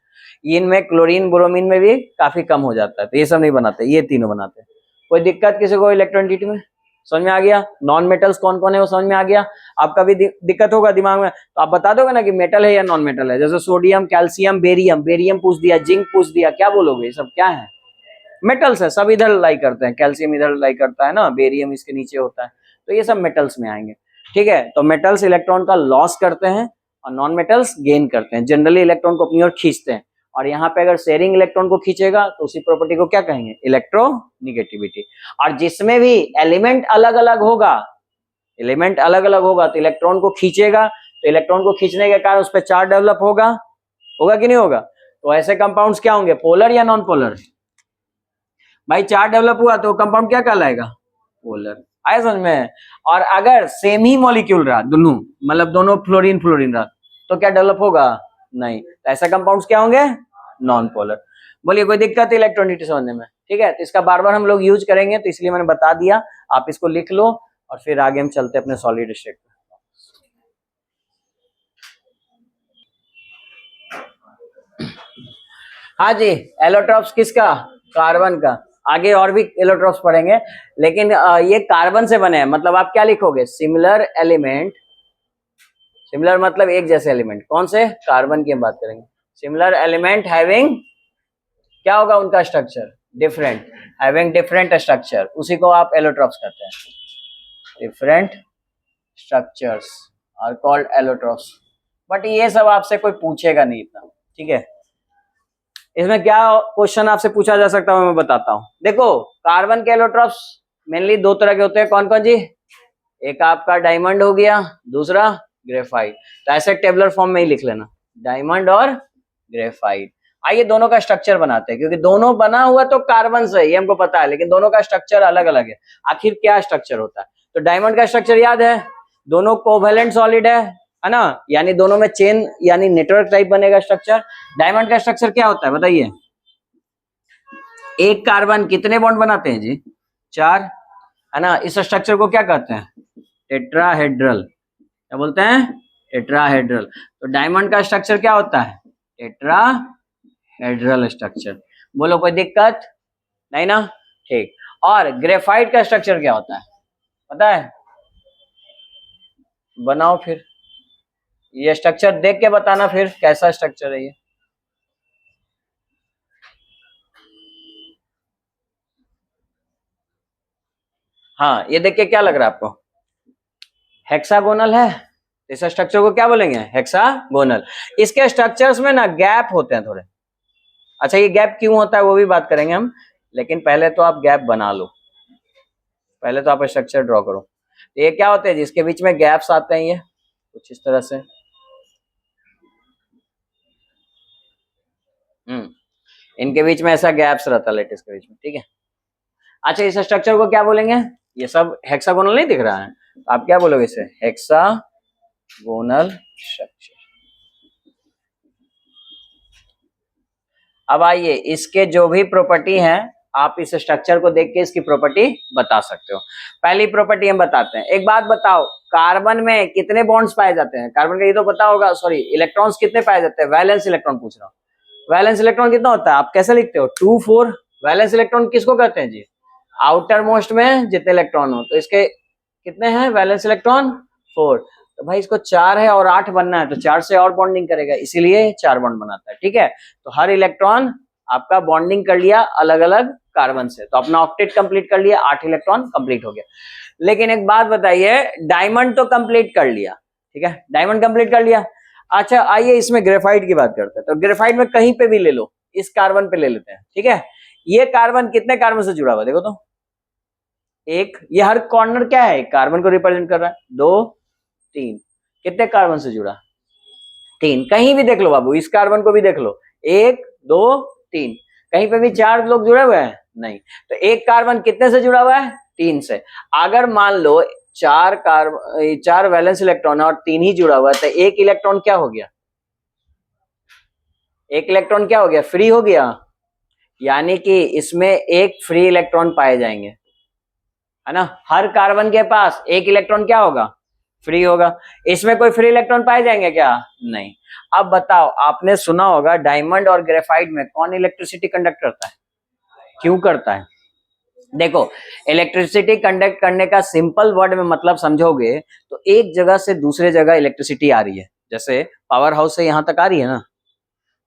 इनमें क्लोरीन ब्रोमीन में भी काफी कम हो जाता है, तो ये सब नहीं बनाते, ये तीनों बनाते हैं। कोई दिक्कत किसी को इलेक्ट्रोनेगेटिविटी में, समझ में आ गया। नॉन मेटल्स कौन कौन है वो समझ में आ गया। आपका भी दिक्कत होगा दिमाग में, तो आप बता दोगे ना कि मेटल है या नॉन मेटल है। जैसे सोडियम, कैल्शियम, बेरियम पूछ दिया, जिंक पूछ दिया, क्या बोलोगे, ये सब क्या है, मेटल्स है, सब इधर लाई करते हैं, कैल्शियम इधर लाई करता है ना, बेरियम इसके नीचे होता है, तो ये सब मेटल्स में आएंगे। ठीक है, तो मेटल्स इलेक्ट्रॉन का लॉस करते हैं और नॉन मेटल्स गेन करते हैं, जनरली इलेक्ट्रॉन को अपनी ओर खींचते हैं। और यहाँ पे अगर शेयरिंग इलेक्ट्रॉन को खींचेगा तो उसी प्रॉपर्टी को क्या कहेंगे, इलेक्ट्रोनेगेटिविटी। और जिसमें भी एलिमेंट अलग अलग होगा तो इलेक्ट्रॉन को खींचेगा, तो इलेक्ट्रॉन को खींचने के कारण उस पर चार्ज डेवलप होगा कि नहीं होगा। तो ऐसे कंपाउंड्स क्या होंगे, पोलर या नॉन पोलर। भाई चार्ज डेवलप हुआ तो कंपाउंड क्या कहलाएगा, पोलर, आया समझ में। और अगर सेम ही मॉलिक्यूल रहा, दोनों मतलब दोनों फ्लोरीन रहा, तो क्या डेवलप होगा, नहीं, तो ऐसे कंपाउंड्स क्या होंगे, नॉन पोलर। बोलिए कोई दिक्कत है इलेक्ट्रोनेगेटिविटी समझने में, ठीक है। तो इसका बार बार हम लोग यूज करेंगे, तो इसलिए मैंने बता दिया, आप इसको लिख लो और फिर आगे हम चलते हैं अपने सॉलिड स्टेट में। हाँ जी, एलोट्रॉप्स किसका, कार्बन का। आगे और भी एलोट्रॉप्स पढ़ेंगे, लेकिन ये कार्बन से बने हैं, मतलब आप क्या लिखोगे, सिमिलर एलिमेंट, सिमिलर मतलब एक जैसे एलिमेंट, कौन से, कार्बन की हम बात करेंगे। सिमिलर एलिमेंट हैविंग, क्या होगा उनका structure, different, having different structure, उसी को आप एलोट्रॉप्स कहते हैं। Different structures are called allotropes. But ये सब आपसे कोई पूछेगा नहीं इतना, ठीक है। इसमें क्या क्वेश्चन आपसे पूछा जा सकता है मैं बताता हूं। देखो कार्बन के एलोट्रॉप्स मेनली दो तरह के होते हैं, कौन कौन जी, एक आपका डायमंड हो गया, दूसरा ग्रेफाइट। तो ऐसे टेबुलर फॉर्म में ही लिख लेना, डायमंड और ग्रेफाइट। आइए दोनों का स्ट्रक्चर बनाते हैं, क्योंकि दोनों बना हुआ तो कार्बन से, ये हमको पता है, लेकिन दोनों का स्ट्रक्चर अलग अलग है। आखिर क्या स्ट्रक्चर होता है, तो डायमंड का स्ट्रक्चर याद है, दोनों कोवेलेंट सॉलिड है ना, यानी दोनों में चेन यानी नेटवर्क टाइप बनेगा स्ट्रक्चर। डायमंड का स्ट्रक्चर क्या होता है बताइए, एक कार्बन कितने बॉन्ड बनाते हैं जी, 4, है ना। इस स्ट्रक्चर को क्या कहते हैं, टेट्राहेड्रल, क्या बोलते हैं, टेट्राहेड्रल। तो डायमंड का स्ट्रक्चर क्या होता है, टेट्राहेड्रल स्ट्रक्चर। बोलो कोई दिक्कत नहीं ना, ठीक। और ग्रेफाइट का स्ट्रक्चर क्या होता है पता है, बनाओ फिर, ये स्ट्रक्चर देख के बताना फिर कैसा स्ट्रक्चर है ये। हाँ ये देख के क्या लग रहा है आपको, हेक्सागोनल है, इस स्ट्रक्चर को क्या बोलेंगे, हेक्सागोनल। इसके स्ट्रक्चर्स में ना गैप होते हैं थोड़े। अच्छा ये गैप क्यों होता है वो भी बात करेंगे हम, लेकिन पहले तो आप गैप बना लो, पहले तो आप स्ट्रक्चर ड्रॉ करो। ये क्या होते हैं जिसके बीच में गैप्स आते हैं, ये कुछ इस तरह से, इनके बीच में ऐसा गैप्स रहता है लेटेस के बीच में, ठीक है। अच्छा इस स्ट्रक्चर को क्या बोलेंगे, ये सब हेक्सागोनल नहीं दिख रहा है, तो आप क्या बोलोगे इसे, हेक्सागोनल स्ट्रक्चर। अब आइए इसके जो भी प्रॉपर्टी हैं आप इस स्ट्रक्चर को देख के इसकी प्रॉपर्टी बता सकते हो। पहली प्रॉपर्टी हम बताते हैं, एक बात बताओ, कार्बन में कितने बॉन्ड्स पाए जाते हैं, कार्बन का ये तो पता होगा, सॉरी इलेक्ट्रॉन्स कितने पाए जाते हैं, वैलेंस इलेक्ट्रॉन पूछ रहा हूँ। वैलेंस इलेक्ट्रॉन कितना होता है, आप कैसे लिखते हो, 2 4। वैलेंस इलेक्ट्रॉन किसको कहते हैं जी, आउटर मोस्ट में जितने इलेक्ट्रॉन हो, तो इसके कितने हैं वैलेंस इलेक्ट्रॉन, 4। तो भाई इसको 4 है और 8 बनना है, तो 4 से और बॉन्डिंग करेगा, इसीलिए 4 बॉन्ड बनाता है, ठीक है। तो हर इलेक्ट्रॉन आपका बॉन्डिंग कर लिया अलग अलग कार्बन से, तो अपना ऑक्टेट कंप्लीट कर लिया, 8 इलेक्ट्रॉन कंप्लीट हो गया। लेकिन एक बात बताइए, डायमंड तो कंप्लीट कर लिया, ठीक है, डायमंड कंप्लीट कर लिया। अच्छा आइए इसमें ग्रेफाइट की बात करते हैं, तो ग्रेफाइट में कहीं पे भी ले लो, इस कार्बन पे ले लेते हैं, ठीक है। ये कार्बन कितने कार्बन से जुड़ा हुआ देखो तो, एक, ये हर कॉर्नर क्या है, कार्बन को रिप्रेजेंट कर रहा है, 2 3, कितने कार्बन से जुड़ा, 3। कहीं भी देख लो बाबू, इस कार्बन को भी देख लो, 1 2 3, कहीं पे भी 4 लोग जुड़े हुए हैं नहीं। तो एक कार्बन कितने से जुड़ा हुआ है? 3 से। अगर मान लो 4 वैलेंस इलेक्ट्रॉन और 3 ही जुड़ा हुआ है, तो एक इलेक्ट्रॉन क्या हो गया? एक इलेक्ट्रॉन क्या हो गया? फ्री हो गया। यानी कि इसमें एक फ्री इलेक्ट्रॉन पाए जाएंगे, है ना। हर कार्बन के पास एक इलेक्ट्रॉन क्या होगा? फ्री होगा। इसमें कोई फ्री इलेक्ट्रॉन पाए जाएंगे क्या? नहीं। अब बताओ, आपने सुना होगा डायमंड और ग्रेफाइट में कौन इलेक्ट्रिसिटी कंडक्ट करता है? क्यों करता है? देखो, इलेक्ट्रिसिटी कंडक्ट करने का सिंपल वर्ड में मतलब समझोगे तो एक जगह से दूसरे जगह इलेक्ट्रिसिटी आ रही है, जैसे पावर हाउस से यहां तक आ रही है ना,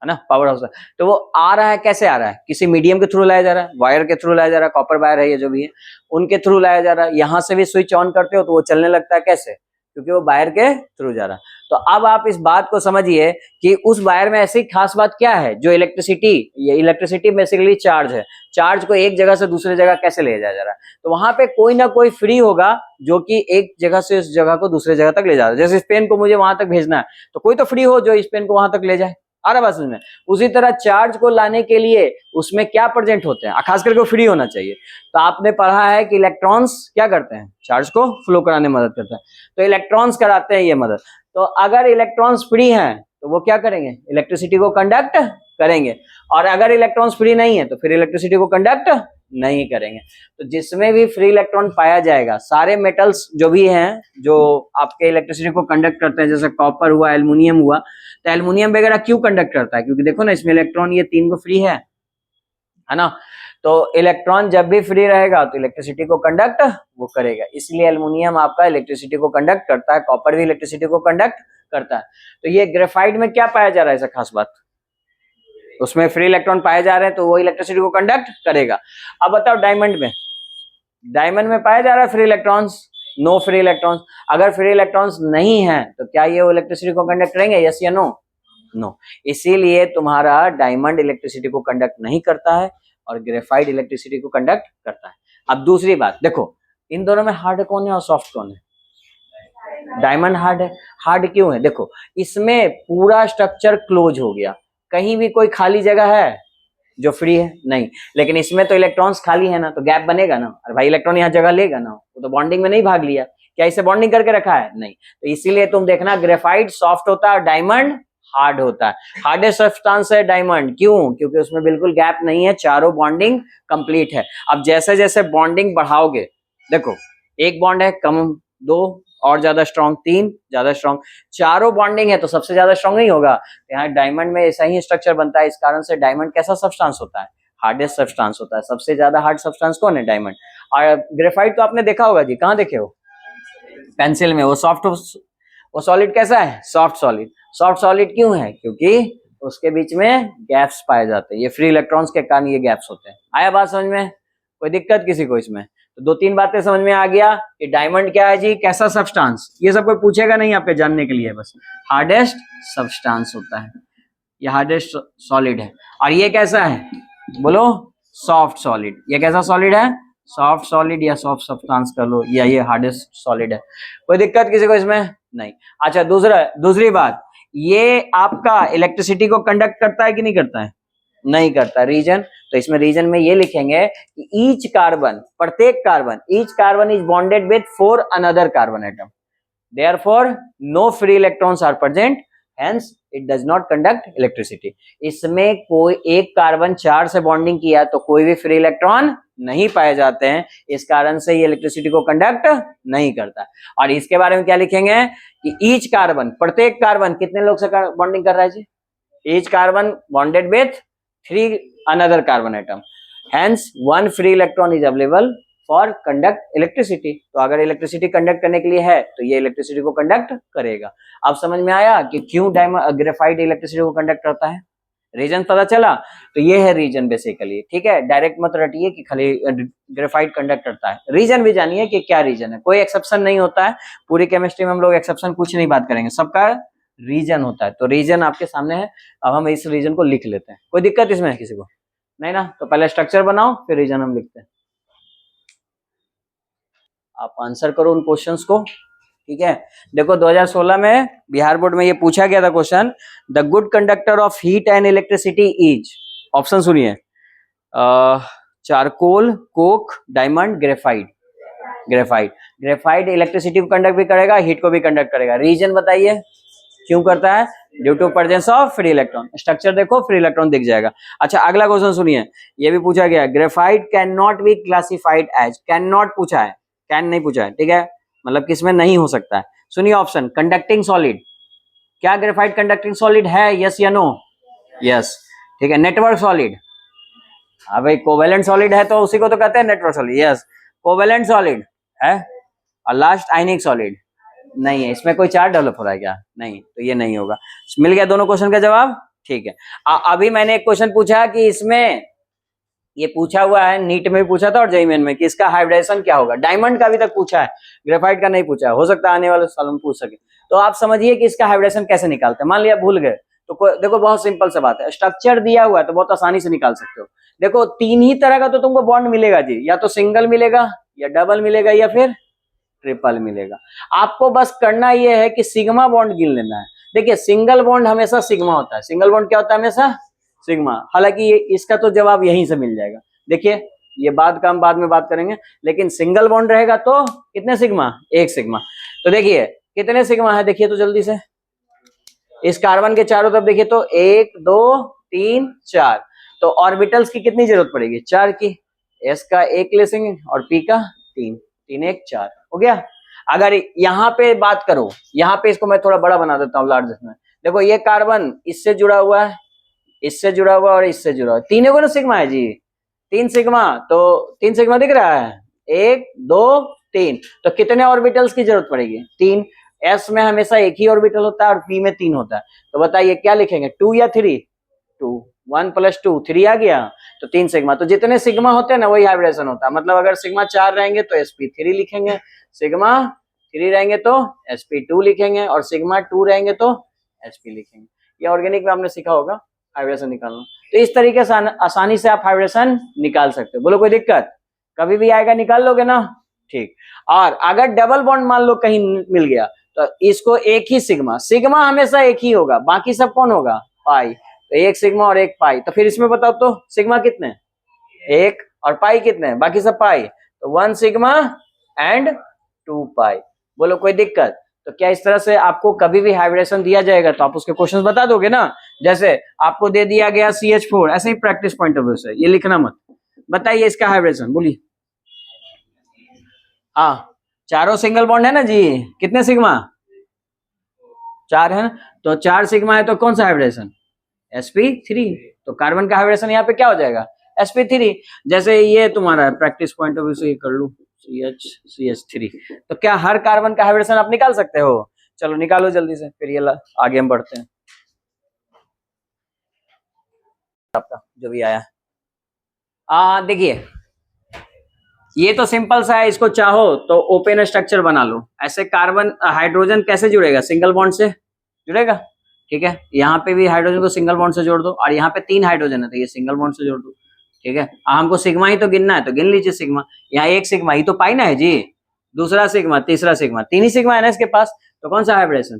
है ना, पावर हाउस। तो वो आ रहा है, कैसे आ रहा है? किसी मीडियम के थ्रू लाया जा रहा है, वायर के थ्रू लाया जा रहा है, कॉपर वायर है ये जो भी है, उनके थ्रू लाया जा रहा है। यहां से भी स्विच ऑन करते हो तो वो चलने लगता है, कैसे? क्योंकि वो वायर के थ्रू जा रहा है। तो अब आप इस बात को समझिए कि उस वायर में ऐसी खास बात क्या है जो इलेक्ट्रिसिटी बेसिकली चार्ज है, चार्ज को एक जगह से दूसरी जगह कैसे ले जाया जा रहा है। तो वहां पे कोई ना कोई फ्री होगा जो कि एक जगह से उस जगह को दूसरे जगह तक ले जा रहा है। जैसे इस पेन को मुझे वहां तक भेजना है, तो कोई तो फ्री हो जो इस पेन को वहां तक ले जाए। आ रहा बात समझ में? उसी तरह चार्ज को लाने के लिए उसमें क्या प्रेजेंट होते हैं, खास करके फ्री होना चाहिए। तो आपने पढ़ा है कि इलेक्ट्रॉन्स क्या करते हैं? चार्ज को फ्लो कराने में मदद करते हैं। तो इलेक्ट्रॉन्स कराते हैं ये मदद। तो अगर इलेक्ट्रॉन्स फ्री हैं तो वो क्या करेंगे? इलेक्ट्रिसिटी को कंडक्ट करेंगे। और अगर इलेक्ट्रॉन्स फ्री नहीं है तो फिर इलेक्ट्रिसिटी को कंडक्ट नहीं करेंगे। तो जिसमें भी फ्री इलेक्ट्रॉन पाया जाएगा, सारे मेटल्स जो भी हैं जो आपके इलेक्ट्रिसिटी को कंडक्ट करते हैं, जैसे कॉपर हुआ, एल्युमिनियम हुआ, तो एल्युमिनियम वगैरह क्यों कंडक्ट करता है? क्योंकि देखो ना, इसमें इलेक्ट्रॉन ये 3 को फ्री है ना। तो इलेक्ट्रॉन जब भी फ्री रहेगा तो इलेक्ट्रिसिटी को कंडक्ट वो करेगा, इसलिए एल्युमिनियम आपका इलेक्ट्रिसिटी को कंडक्ट करता है, कॉपर भी इलेक्ट्रिसिटी को कंडक्ट करता है। तो ये ग्रेफाइट में क्या पाया जा रहा है ऐसा खास बात? उसमें फ्री इलेक्ट्रॉन पाए जा रहे हैं तो वो इलेक्ट्रिसिटी को कंडक्ट करेगा। अब बताओ डायमंड में पाया जा रहा है free electrons? No free electrons. अगर फ्री इलेक्ट्रॉन्स नहीं है तो क्या ये इलेक्ट्रिसिटी को कंडक्ट करेंगे? यस या नो? नो। इसीलिए तुम्हारा डायमंड इलेक्ट्रिसिटी को कंडक्ट नहीं करता है और ग्रेफाइट इलेक्ट्रिसिटी को कंडक्ट करता है। अब दूसरी बात देखो, इन दोनों में हार्ड कौन है और सॉफ्ट कौन है? डायमंड हार्ड है। हार्ड क्यों है? देखो, इसमें पूरा स्ट्रक्चर क्लोज हो गया, कहीं भी कोई खाली जगह है जो फ्री है? नहीं। लेकिन इसमें तो इलेक्ट्रॉन्स खाली है ना, तो गैप बनेगा ना। अरे भाई, इलेक्ट्रॉन यहाँ जगह लेगा ना, वो तो बॉन्डिंग में नहीं भाग लिया। क्या इसे बॉन्डिंग करके रखा है? नहीं। तो इसीलिए तुम देखना, ग्रेफाइट सॉफ्ट होता है और डायमंड हार्ड होता है। हार्डेस्ट सब्सटेंस है डायमंड। क्यों? क्योंकि उसमें बिल्कुल गैप नहीं है, चारों बॉन्डिंग कंप्लीट है। अब जैसे जैसे बॉन्डिंग बढ़ाओगे, देखो एक बॉन्ड है कम, 2 और ज्यादा स्ट्रॉन्ग, 3 ज्यादा स्ट्रॉन्ग, चारों बॉन्डिंग है तो सबसे ज्यादा स्ट्रॉन्ग नहीं होगा। यहाँ डायमंड में ऐसा ही स्ट्रक्चर बनता है। इस कारण से डायमंड कैसा सब्सटेंस होता है? हार्डेस्ट सब्सटेंस होता है। सबसे ज्यादा हार्ड सब्सटेंस कौन है? डायमंड। और ग्रेफाइट तो आपने देखा होगा जी, कहाँ देखे हो? पेंसिल में। वो सॉफ्ट, वो सॉलिड कैसा है? Soft solid. सॉफ्ट सॉलिड क्यों है? क्योंकि उसके बीच में गैप्स पाए जाते हैं, ये फ्री इलेक्ट्रॉन्स के कारण ये गैप्स होते हैं। आया बात समझ में? कोई दिक्कत किसी को इसमें? तो 2-3 बातें समझ में आ गया कि डायमंड क्या है जी, कैसा सब्सटेंस। ये सब कोई पूछेगा नहीं आपके जानने के लिए, बस हार्डेस्ट सब्सटेंस होता है, ये हार्डेस्ट सॉलिड है। और ये कैसा है? बोलो, सॉफ्ट सॉलिड। ये कैसा सॉलिड है? सॉफ्ट सॉलिड या सॉफ्ट सब्सटेंस कर लो, या ये हार्डेस्ट सॉलिड है। कोई दिक्कत किसी को इसमें? नहीं। अच्छा, दूसरी बात, ये आपका इलेक्ट्रिसिटी को कंडक्ट करता है कि नहीं करता है? नहीं करता। रीजन? तो इसमें रीजन में ये लिखेंगे कि प्रत्येक carbon is bonded with 4 another carbon atom, therefore no free electrons are present, hence it does not conduct electricity. इसमें कोई एक कार्बन 4 से बॉन्डिंग किया तो कोई भी फ्री इलेक्ट्रॉन नहीं पाए जाते हैं, इस कारण से ये इलेक्ट्रिसिटी को कंडक्ट नहीं करता। और इसके बारे में क्या लिखेंगे कि प्रत्येक कार्बन कितने लोग से बॉन्डिंग कर रहा है जी? Each carbon bonded with 3 another carbon atom, hence 1 free electron is available for conduct electricity. तो अगर इलेक्ट्रिसिटी कंडक्ट करने के लिए है तो ये इलेक्ट्रिसिटी को कंडक्ट करेगा। अब समझ में आया कि क्यों ग्रेफाइट इलेक्ट्रिसिटी को कंडक्ट करता है? रीजन पता चला? तो ये है रीजन बेसिकली, ठीक है। डायरेक्ट मत रटिए कि खाली ग्रेफाइट कंडक्ट करता है, रीजन भी जानिए कि क्या रीजन है। कोई एक्सेप्शन नहीं होता है, पूरी केमिस्ट्री में हम लोग एक्सेप्शन कुछ नहीं बात करेंगे, सबका रीजन होता है। तो रीजन आपके सामने है, अब हम इस रीजन को लिख लेते हैं। कोई दिक्कत इसमें किसी को? नहीं ना? तो पहले स्ट्रक्चर बनाओ फिर रीजन हम लिखते हैं। आप आंसर करो उन क्वेश्चंस को, ठीक है। देखो 2016 में बिहार बोर्ड में ये पूछा गया था question, the good conductor of heat and electricity is, option सुनिए, charcoal, coke, diamond, graphite. Graphite, graphite electricity को कंडक्ट भी करेगा, हीट को भी कंडक्ट करेगा। रीजन बताइए क्यों करता है? Due to presence of free electron. Structure देखो, फ्री इलेक्ट्रॉन दिख जाएगा। अच्छा, अगला क्वेश्चन सुनिए, ये भी पूछा गया, graphite can not be classified as. Can not पूछा है, कैन नहीं पूछा है, ठीक है, मतलब किसमें नहीं हो सकता है। सुनिए ऑप्शन, कंडक्टिंग सॉलिड। क्या ग्रेफाइट कंडक्टिंग सॉलिड है? यस या नो? यस, ठीक है। नेटवर्क सॉलिड, हाँ भाई, कोवेलेंट सॉलिड है तो उसी को तो कहते हैं network solid. Yes, covalent solid है। और लास्ट आयनिक सॉलिड नहीं है। इसमें कोई चार्ज डेवलप हो रहा है क्या? नहीं, तो ये नहीं होगा। मिल गया दोनों क्वेश्चन का जवाब, ठीक है। अभी मैंने एक क्वेश्चन पूछा कि इसमें, ये पूछा हुआ है, नीट में भी पूछा था और जेईई मेन में, कि इसका हाइब्रिडेशन क्या होगा। डायमंड का अभी तक पूछा है, ग्रेफाइट का नहीं पूछा है। हो सकता है आने वाले सालों में पूछ सके। तो आप समझिए कि इसका हाइब्रिडेशन कैसे निकालते हैं। मान लिया भूल गए तो देखो, बहुत सिंपल सा बात है, स्ट्रक्चर दिया हुआ है तो बहुत आसानी से निकाल सकते हो। देखो, तीन ही तरह का तो तुमको बॉन्ड मिलेगा जी, या तो सिंगल मिलेगा, या डबल मिलेगा, या फिर ट्रिपल मिलेगा। आपको बस करना यह है कि सिग्मा बॉन्ड गिन लेना है। देखिए, सिंगल बॉन्ड हमेशा सिग्मा होता है। सिंगल बॉन्ड क्या होता है? हमेशा सिग्मा। हालांकि इसका तो जवाब यहीं से मिल जाएगा। देखिए, ये बात का हम बाद में बात करेंगे, लेकिन सिंगल बॉन्ड रहेगा तो कितने सिग्मा? एक सिग्मा। तो देखिए कितने सिग्मा है, देखिए तो जल्दी से, इस कार्बन के चारों तरफ देखिए तो 1 2 3 4। तो ऑर्बिटल्स की कितनी जरूरत पड़ेगी? 4 की। एस का 1 ले लेंगे और पी का 3, 3 1 4 हो गया। अगर यहाँ पे बात करो, यहाँ पे इसको मैं थोड़ा बड़ा बना देता हूँ लार्ज में। देखो, ये कार्बन इससे जुड़ा हुआ है, इससे जुड़ा हुआ और इससे जुड़ा हुआ, तीनों को ना सिग्मा है जी, 3 सिग्मा। तो 3 सिग्मा दिख रहा है, 1 2 3। तो कितने ऑर्बिटल्स की जरूरत पड़ेगी? 3। एस में हमेशा एक ही ऑर्बिटल होता है और पी में 3 होता है। तो बताइए क्या लिखेंगे, 2 या 3? 2, 1 + 2 3 आ गया, तो 3 सिग्मा। तो जितने सिग्मा होते हैं ना, वही हाइब्रिडेशन होता है। मतलब अगर सिग्मा 4 रहेंगे तो sp3 लिखेंगे, सिग्मा 3 रहेंगे तो sp2 लिखेंगे, और सिग्मा 2 रहेंगे तो sp लिखेंगे। ये ऑर्गेनिक में आपने सीखा होगा हाइब्रिडेशन निकालना। तो इस तरीके से आसानी से आप हाइब्रिडेशन निकाल सकते हो। बोलो कोई दिक्कत? कभी भी आएगा निकाल लोगे ना, ठीक। और अगर डबल बॉन्ड मान लो कहीं मिल गया, तो इसको एक ही सिग्मा, सिग्मा हमेशा एक ही होगा, बाकी सब कौन होगा? पाई। तो एक सिग्मा और एक पाई। तो फिर इसमें बताओ तो सिग्मा कितने? एक, और पाई कितने? बाकी सब पाई। तो 1 सिग्मा एंड 2 पाई। बोलो कोई दिक्कत? तो क्या इस तरह से आपको कभी भी हाइब्रिडेशन दिया जाएगा तो आप उसके क्वेश्चन बता दोगे ना? जैसे आपको दे दिया गया CH4, ऐसे ही प्रैक्टिस पॉइंट ऑफ व्यू से ये लिखना मत। बताइए इसका हाइब्रिडेशन, बोलिए। हाँ, चारों सिंगल बॉन्ड है ना जी, कितने सिग्मा? 4 है ना। तो 4 सिग्मा है तो कौन सा हाइब्रिडेशन? sp3। तो कार्बन का हाइब्रिडेशन यहाँ पे क्या हो जाएगा? sp3। जैसे ये तुम्हारा प्रैक्टिस पॉइंट ऑफ व्यू से ये कर लू, CH3। तो क्या हर कार्बन का हाइब्रिडेशन आप निकाल सकते हो? चलो निकालो जल्दी से, फिर ये आगे हम बढ़ते हैं। आपका जो भी आया, देखिए ये तो सिंपल सा है, इसको चाहो तो ओपन स्ट्रक्चर बना लो। ऐसे कार्बन हाइड्रोजन कैसे जुड़ेगा? सिंगल बॉन्ड से जुड़ेगा, ठीक है। यहाँ पे भी हाइड्रोजन को सिंगल बॉन्ड से जोड़ दो, और यहाँ पे 3 हाइड्रोजन है तो ये सिंगल बॉन्ड से जोड़ दो, ठीक है। हमको सिग्मा ही तो गिनना है, तो गिन लीजिए सिग्मा। यहाँ एक सिग्मा ही तो पाई ना है जी, दूसरा सिग्मा, तीसरा सिग्मा, 3 ही सिग्मा है ना इसके पास। तो कौन सा हाइब्रिडेशन?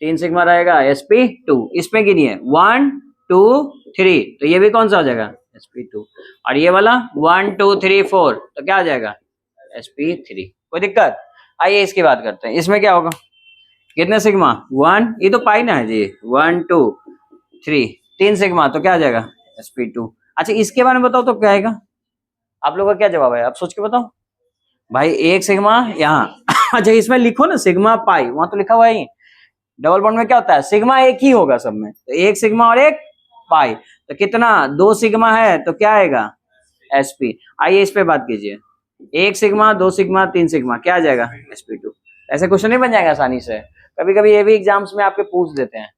3 सिग्मा रहेगा, sp2। इसमें गिनिए 1 2 3, तो ये भी कौन सा हो जाएगा? sp2। और ये वाला 1 2 3 4, तो क्या आ जाएगा? sp3। कोई दिक्कत? आइए इसकी बात करते हैं, इसमें क्या होगा? कितने सिग्मा? 1, ये तो पाई ना है जी, 1 2 3, 3 सिग्मा, तो क्या आ जाएगा? sp2। अच्छा, इसके बारे में बताओ तो क्या आएगा? आप लोगों का क्या जवाब है, आप सोच के बताओ भाई। एक सिग्मा यहाँ अच्छा, इसमें लिखो ना सिग्मा पाई, वहां तो लिखा हुआ ही। डबल बॉन्ड में क्या होता है? सिग्मा एक ही होगा सब में, तो एक सिग्मा और एक पाई। तो कितना? 2 सिग्मा है तो क्या आएगा? sp। आइए इस पे बात कीजिए, 1 सिग्मा 2 सिग्मा 3 सिग्मा, क्या आ जाएगा? sp2। ऐसे क्वेश्चन नहीं बन जाएगा आसानी से? कभी कभी ये भी एग्जाम्स में आपके पूछ देते हैं।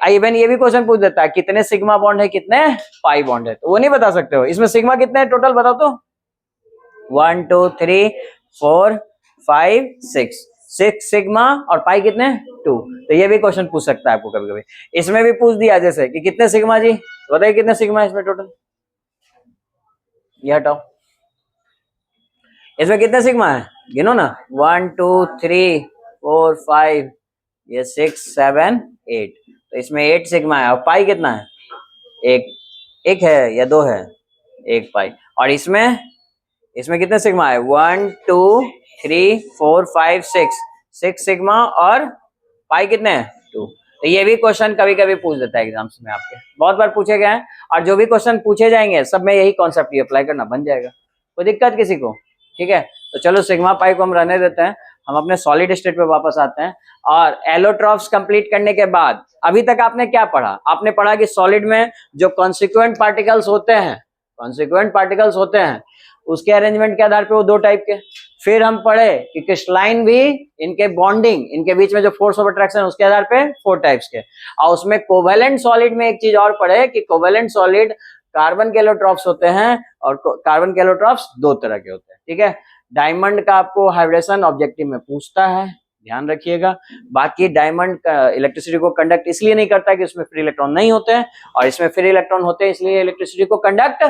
इवन ये भी क्वेश्चन पूछ देता है कितने सिग्मा बॉन्ड है, कितने पाई बॉन्ड है, तो वो नहीं बता सकते हो। इसमें सिग्मा कितने टोटल बताओ तो? 1 2 3 4 5 6, 6 सिग्मा, और पाई कितने? 2। तो ये भी क्वेश्चन पूछ सकता है आपको कभी कभी। इसमें भी पूछ दिया जैसे कि कितने सिग्मा जी, बताइए कितने सिग्मा है इसमें टोटल? ये हटाओ, इसमें कितने सिग्मा है गिनो ना, 1 2 3 4 5, ये 6 7 8। तो इसमें 8 सिग्मा है, और पाई कितना है? 1। एक है या दो है? एक पाई। और इसमें इसमें कितने सिग्मा है? 1 2 3 4 5 6 सिग्मा, और पाई कितने हैं? 2। तो ये भी क्वेश्चन कभी कभी पूछ देता है एग्जाम्स में, आपके बहुत बार पूछे गए हैं, और जो भी क्वेश्चन पूछे जाएंगे सब में यही कॉन्सेप्ट ही अप्लाई करना, बन जाएगा। कोई दिक्कत किसी को? ठीक है, तो चलो सिग्मा पाई को हम रहने देते हैं, हम अपने सॉलिड स्टेट पे वापस आते हैं। और एलोट्रॉप्स कंप्लीट करने के बाद अभी तक आपने क्या पढ़ा? आपने पढ़ा कि सॉलिड में जो कॉन्सिक्वेंट पार्टिकल्स होते हैं, कॉन्सिक्वेंट पार्टिकल्स होते हैं, उसके अरेंजमेंट के आधार पे वो दो टाइप के। फिर हम पढ़े कि क्रिस्टलाइन भी, इनके बॉन्डिंग, इनके बीच में जो फोर्स ऑफ अट्रैक्शन, उसके आधार पे 4 टाइप्स के। और उसमें कोवेलेंट सॉलिड में एक चीज और पढ़े कि कोवेलेंट सॉलिड कार्बन के एलोट्रॉप्स होते हैं, और कार्बन के एलोट्रॉप्स दो तरह के होते हैं। ठीक है, डायमंड का आपको हाइब्रिडेशन ऑब्जेक्टिव में पूछता है, ध्यान रखिएगा। बाकी डायमंड इलेक्ट्रिसिटी को कंडक्ट इसलिए नहीं करता कि उसमें फ्री इलेक्ट्रॉन नहीं होते हैं, और इसमें फ्री इलेक्ट्रॉन होते हैं इसलिए इलेक्ट्रिसिटी को कंडक्ट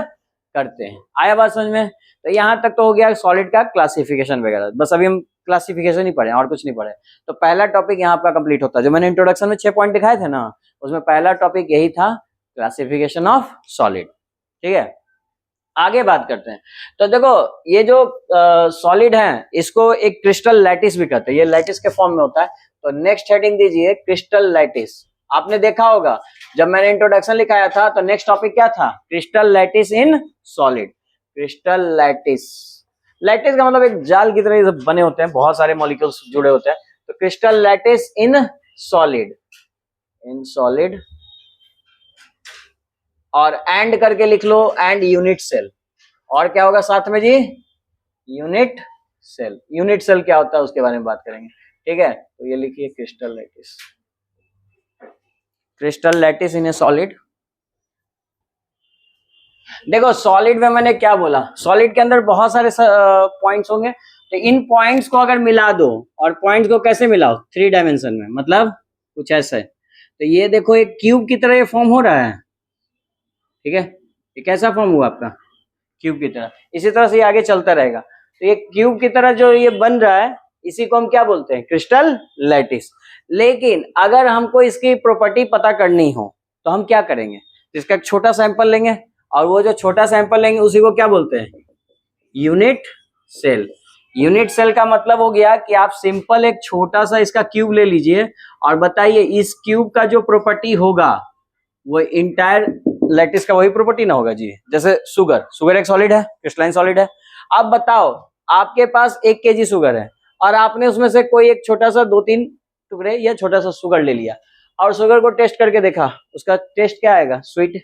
करते हैं। आया बात समझ में? तो यहां तक तो हो गया सॉलिड का क्लासिफिकेशन वगैरह, बस अभी हम क्लासिफिकेशन ही पढ़े और कुछ नहीं पढ़े। तो पहला टॉपिक यहाँ आपका कंप्लीट होता है। जो मैंने इंट्रोडक्शन में 6 पॉइंट दिखाए थे ना, उसमें पहला टॉपिक यही था, क्लासिफिकेशन ऑफ सॉलिड। ठीक है, आगे बात करते हैं। तो देखो, ये जो सॉलिड है, इसको एक क्रिस्टल लैटिस भी कहते हैं, ये लैटिस के फॉर्म में होता है। तो नेक्स्ट हेडिंग दीजिए क्रिस्टल लैटिस। आपने देखा होगा जब मैंने इंट्रोडक्शन लिखाया था, तो नेक्स्ट टॉपिक क्या था? Crystal lattice in solid. Crystal lattice, lattice का मतलब एक जाल की तरह बने होते हैं, बहुत सारे मॉलिक्यूल्स जुड़े होते हैं। तो crystal lattice in solid, in solid, और एंड करके लिख लो, एंड यूनिट सेल। और क्या होगा साथ में जी? Unit cell. यूनिट सेल क्या होता है उसके बारे में बात करेंगे। ठीक है, तो ये लिखिए क्रिस्टल लैटिस, क्रिस्टल लैटिस इन ए सॉलिड। देखो सॉलिड में मैंने क्या बोला, सॉलिड के अंदर बहुत सारे पॉइंट्स होंगे, तो इन पॉइंट्स को अगर मिला दो, और पॉइंट्स को कैसे मिलाओ? 3 डायमेंशन में, मतलब कुछ ऐसा है। तो ये देखो एक क्यूब की तरह ये फॉर्म हो रहा है। ठीक है, ये कैसा फॉर्म हुआ आपका? क्यूब की तरह। इसी तरह से ये आगे चलता रहेगा। तो ये क्यूब की तरह जो ये बन रहा है, इसी को हम क्या बोलते हैं? Crystal lattice. लेकिन अगर हमको इसकी प्रॉपर्टी पता करनी हो तो हम क्या करेंगे? तो इसका एक छोटा सैंपल लेंगे, और वो जो छोटा सैंपल लेंगे उसी को क्या बोलते हैं? Unit cell. यूनिट सेल का मतलब हो गया कि आप सिंपल एक छोटा सा इसका क्यूब ले लीजिए, और बताइए इस क्यूब का जो प्रॉपर्टी होगा वो इंटायर लैटिस का वही प्रॉपर्टी ना होगा जी। जैसे शुगर, शुगर एक सॉलिड है, क्रिस्टलाइन सॉलिड है। अब बताओ, आपके पास 1 kg शुगर है, और आपने उसमें से कोई एक छोटा सा 2-3 टुकड़े या छोटा सा शुगर ले लिया, और शुगर को टेस्ट करके देखा, उसका टेस्ट क्या आएगा? स्वीट।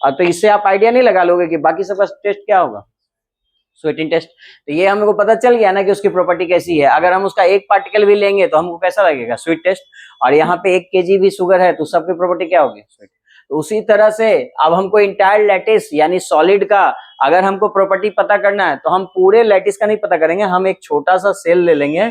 और तो इससे आप आइडिया नहीं लगा लोगे कि बाकी सबका टेस्ट क्या होगा? Sweeting taste. तो ये हमको पता चल गया ना कि उसकी प्रॉपर्टी कैसी है। अगर हम उसका एक पार्टिकल भी लेंगे तो हमको कैसा लगेगा? Sweet taste. और यहाँ पे 1 kg भी शुगर है, तो सबकी प्रॉपर्टी क्या होगी? स्वीट। तो उसी तरह से अब हमको इंटायर लैटिस यानी सॉलिड का अगर हमको प्रॉपर्टी पता करना है, तो हम पूरे लैटिस का नहीं पता करेंगे, हम एक छोटा सा सेल ले लेंगे,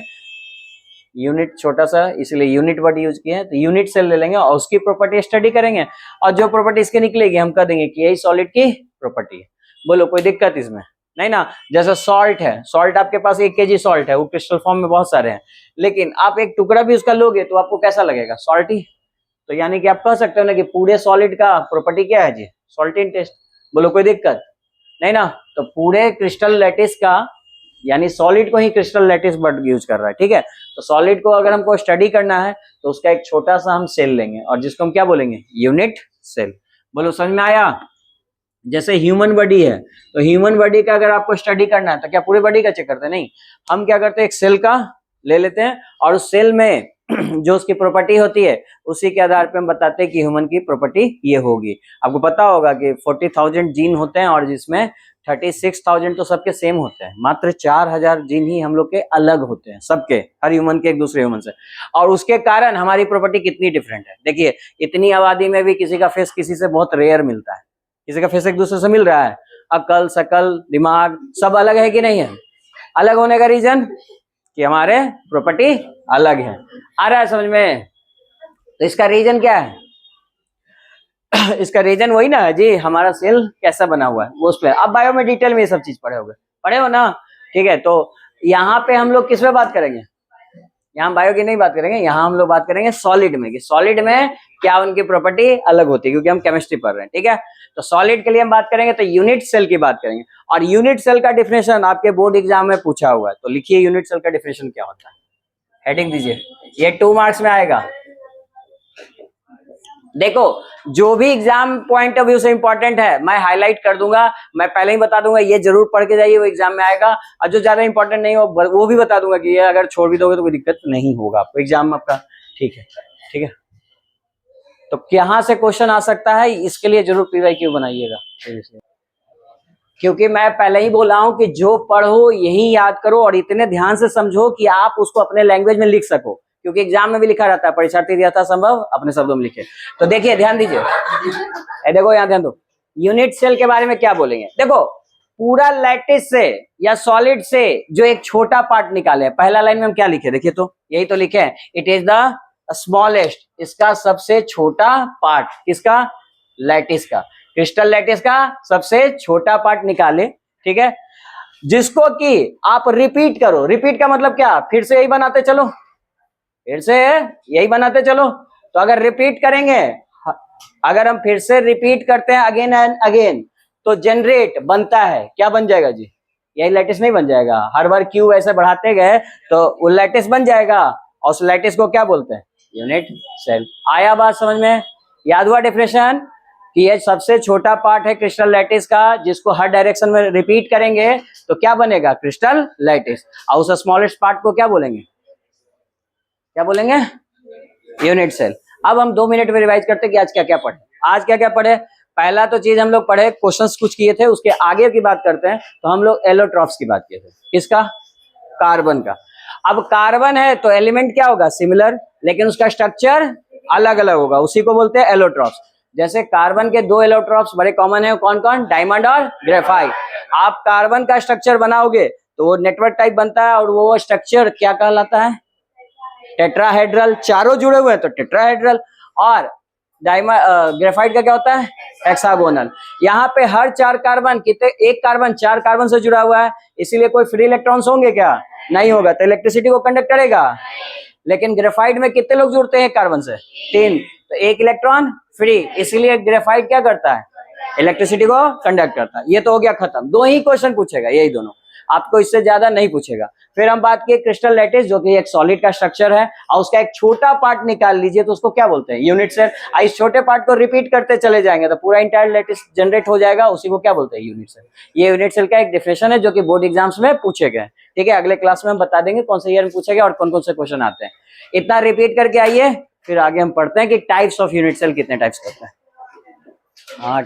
यूनिट छोटा सा, इसलिए यूनिट वर्ड यूज किए हैं। तो यूनिट सेल ले लेंगे और उसकी प्रॉपर्टी स्टडी करेंगे, और जो प्रॉपर्टी इसके निकलेगी हम कह देंगे कि यही सॉलिड की प्रॉपर्टी है। बोलो कोई दिक्कत इसमें? नहीं ना। जैसे सॉल्ट है, सॉल्ट आपके पास 1 kg सॉल्ट है, वो क्रिस्टल फॉर्म में बहुत सारे हैं, लेकिन आप एक टुकड़ा भी उसका लोगे तो आपको कैसा लगेगा? सॉल्टी। तो यानी कि आप कह सकते हो ना कि पूरे सॉलिड का प्रॉपर्टी क्या है जी? सॉल्टी इन टेस्ट। बोलो कोई दिक्कत? नहीं ना। तो पूरे क्रिस्टल लैटिस का यानी सॉलिड को ही क्रिस्टल लैटिस वर्ड यूज कर रहा है। ठीक है, तो सॉलिड को अगर हमको स्टडी करना है तो उसका एक छोटा सा हम सेल लेंगे, और जिसको हम क्या बोलेंगे? Unit cell. बोलो समझ में आया? जैसे ह्यूमन बॉडी है, तो ह्यूमन बॉडी का अगर आपको स्टडी करना है तो क्या पूरे बॉडी का चेक करते हैं? नहीं, हम क्या करते हैं? एक सेल का ले लेते हैं, और उस सेल में जो उसकी प्रॉपर्टी होती है उसी के आधार पे हम बताते हैं कि ह्यूमन की प्रॉपर्टी ये होगी। आपको पता होगा कि 40,000 जीन होते हैं, और जिसमें 36,000 तो सबके सेम होते हैं, मात्र 4,000 जीन ही हम लोग के अलग होते हैं, सबके, हर ह्यूमन के एक दूसरे ह्यूमन से। और उसके कारण हमारी प्रॉपर्टी कितनी डिफरेंट है। देखिए, इतनी आबादी में भी किसी का फेस किसी से बहुत रेयर मिलता है, किसी का फेस एक दूसरे से मिल रहा है, अकल, शकल, दिमाग सब अलग है कि नहीं है? अलग होने का रीजन कि हमारे प्रॉपर्टी अलग है। आ रहा है समझ में? तो इसका रीजन क्या है? इसका रीजन वही ना जी, हमारा सेल कैसा बना हुआ है वो उस पर। अब बायो में डिटेल में ये सब चीज पढ़े होगे, पढ़े हो ना? ठीक है, तो यहाँ पे हम लोग किस पे बात करेंगे? यहाँ बायो की नहीं बात करेंगे, यहाँ हम लोग बात करेंगे सॉलिड में, कि सॉलिड में क्या उनकी प्रॉपर्टी अलग होती है, क्योंकि हम केमिस्ट्री पढ़ रहे हैं। ठीक है, तो सॉलिड के लिए हम बात करेंगे तो यूनिट सेल की बात करेंगे, और यूनिट सेल का डिफिनेशन आपके बोर्ड एग्जाम में पूछा हुआ है, तो लिखिए यूनिट सेल का डिफिनेशन क्या होता है, हेडिंग दीजिए, ये 2 मार्क्स में आएगा। देखो जो भी एग्जाम पॉइंट ऑफ व्यू से इंपॉर्टेंट है मैं हाईलाइट कर दूंगा, मैं पहले ही बता दूंगा ये जरूर पढ़ के जाइए, वो एग्जाम में आएगा, और जो ज्यादा इंपॉर्टेंट नहीं हो वो भी बता दूंगा कि ये अगर छोड़ भी दोगे तो कोई दिक्कत नहीं होगा आपको एग्जाम में आपका। ठीक है, ठीक है, तो कहां से क्वेश्चन आ सकता है इसके लिए जरूर PYQ बनाइएगा, क्योंकि मैं पहले ही बोला हूं कि जो पढ़ो यही याद करो और इतने ध्यान से समझो कि आप उसको अपने लैंग्वेज में लिख सको, क्योंकि एग्जाम में भी लिखा रहता है परीक्षार्थी यथा संभव अपने शब्दों में लिखे। तो देखिए ध्यान दीजिए, देखो यहाँ ध्यान दो, यूनिट सेल के बारे में क्या बोलेंगे। देखो पूरा लैटिस से या सॉलिड से जो एक छोटा पार्ट निकाले, पहला लाइन में हम क्या लिखे, देखिए तो यही तो लिखे हैं, इट इज द स्मॉलेस्ट, इसका सबसे छोटा पार्ट, किसका, लैटिस का, क्रिस्टल लैटिस का सबसे छोटा पार्ट निकाले, ठीक है, जिसको कि आप रिपीट करो। रिपीट का मतलब क्या, फिर से यही बनाते चलो, फिर से यही बनाते चलो। तो अगर रिपीट करेंगे, अगर हम फिर से रिपीट करते हैं अगेन एंड अगेन, तो जनरेट बनता है, क्या बन जाएगा जी, यही लैटिस नहीं बन जाएगा, हर बार क्यू ऐसे बढ़ाते गए तो वो लैटिस बन जाएगा, और उस लैटिस को क्या बोलते हैं, यूनिट सेल। आया बात समझ में, याद हुआ डेफिनेशन कि ये सबसे छोटा पार्ट है क्रिस्टल लैटिस का, जिसको हर डायरेक्शन में रिपीट करेंगे तो क्या बनेगा, क्रिस्टल लैटिस, और उस स्मॉलेस्ट पार्ट को क्या बोलेंगे, क्या बोलेंगे, यूनिट सेल। अब हम 2 मिनट में रिवाइज करते हैं कि आज क्या क्या पढ़े। आज क्या क्या पढ़े, पहला तो चीज हम लोग पढ़े, क्वेश्चंस कुछ किए थे, उसके आगे की बात करते हैं, तो हम लोग एलोट्रॉप्स की बात किए थे, किसका, कार्बन का। अब कार्बन है तो एलिमेंट क्या होगा, सिमिलर, लेकिन उसका स्ट्रक्चर अलग अलग होगा, उसी को बोलते हैं एलोट्रॉप्स। जैसे कार्बन के 2 एलोट्रॉप्स बड़े कॉमन है, कौन कौन, डायमंड और ग्रेफाइट। आप कार्बन का स्ट्रक्चर बनाओगे तो वो नेटवर्क टाइप बनता है, और वो स्ट्रक्चर क्या कहलाता है, टेट्राहेड्रल, चारों जुड़े हुए हैं तो टेट्राहेड्रल। और ग्रेफाइट का क्या होता है, हेक्सागोनल। यहाँ पे हर 4 कार्बन कितने, एक कार्बन 4 कार्बन से जुड़ा हुआ है, इसीलिए कोई फ्री इलेक्ट्रॉन्स होंगे क्या, नहीं होगा, तो इलेक्ट्रिसिटी को कंडक्ट करेगा। लेकिन ग्रेफाइट में कितने लोग जुड़ते हैं कार्बन से, 3, तो 1 इलेक्ट्रॉन फ्री, इसीलिए ग्रेफाइट क्या करता है, इलेक्ट्रिसिटी को कंडक्ट करता है। ये तो हो गया खत्म, 2 ही क्वेश्चन पूछेगा, यही दोनों, आपको इससे ज्यादा नहीं पूछेगा। फिर हम बात किए क्रिस्टल लैटिस, जो कि एक सॉलिड का स्ट्रक्चर है, और उसका एक छोटा पार्ट निकाल लीजिए तो उसको क्या बोलते हैं, यूनिट सेल। इस छोटे पार्ट को रिपीट करते चले जाएंगे तो पूरा इंटायर लैटिस जनरेट हो जाएगा, उसी को क्या बोलते हैं, यूनिट सेल। ये यूनिट सेल का एक डेफिनेशन है जो कि बोर्ड एग्जाम्स में पूछे गए। ठीक है, अगले क्लास में हम बता देंगे कौन से ईयर में पूछे गए और कौन कौन से क्वेश्चन आते हैं। इतना रिपीट करके आइए, फिर आगे हम पढ़ते हैं कि टाइप्स ऑफ यूनिट सेल कितने टाइप्स करते हैं। हाँ।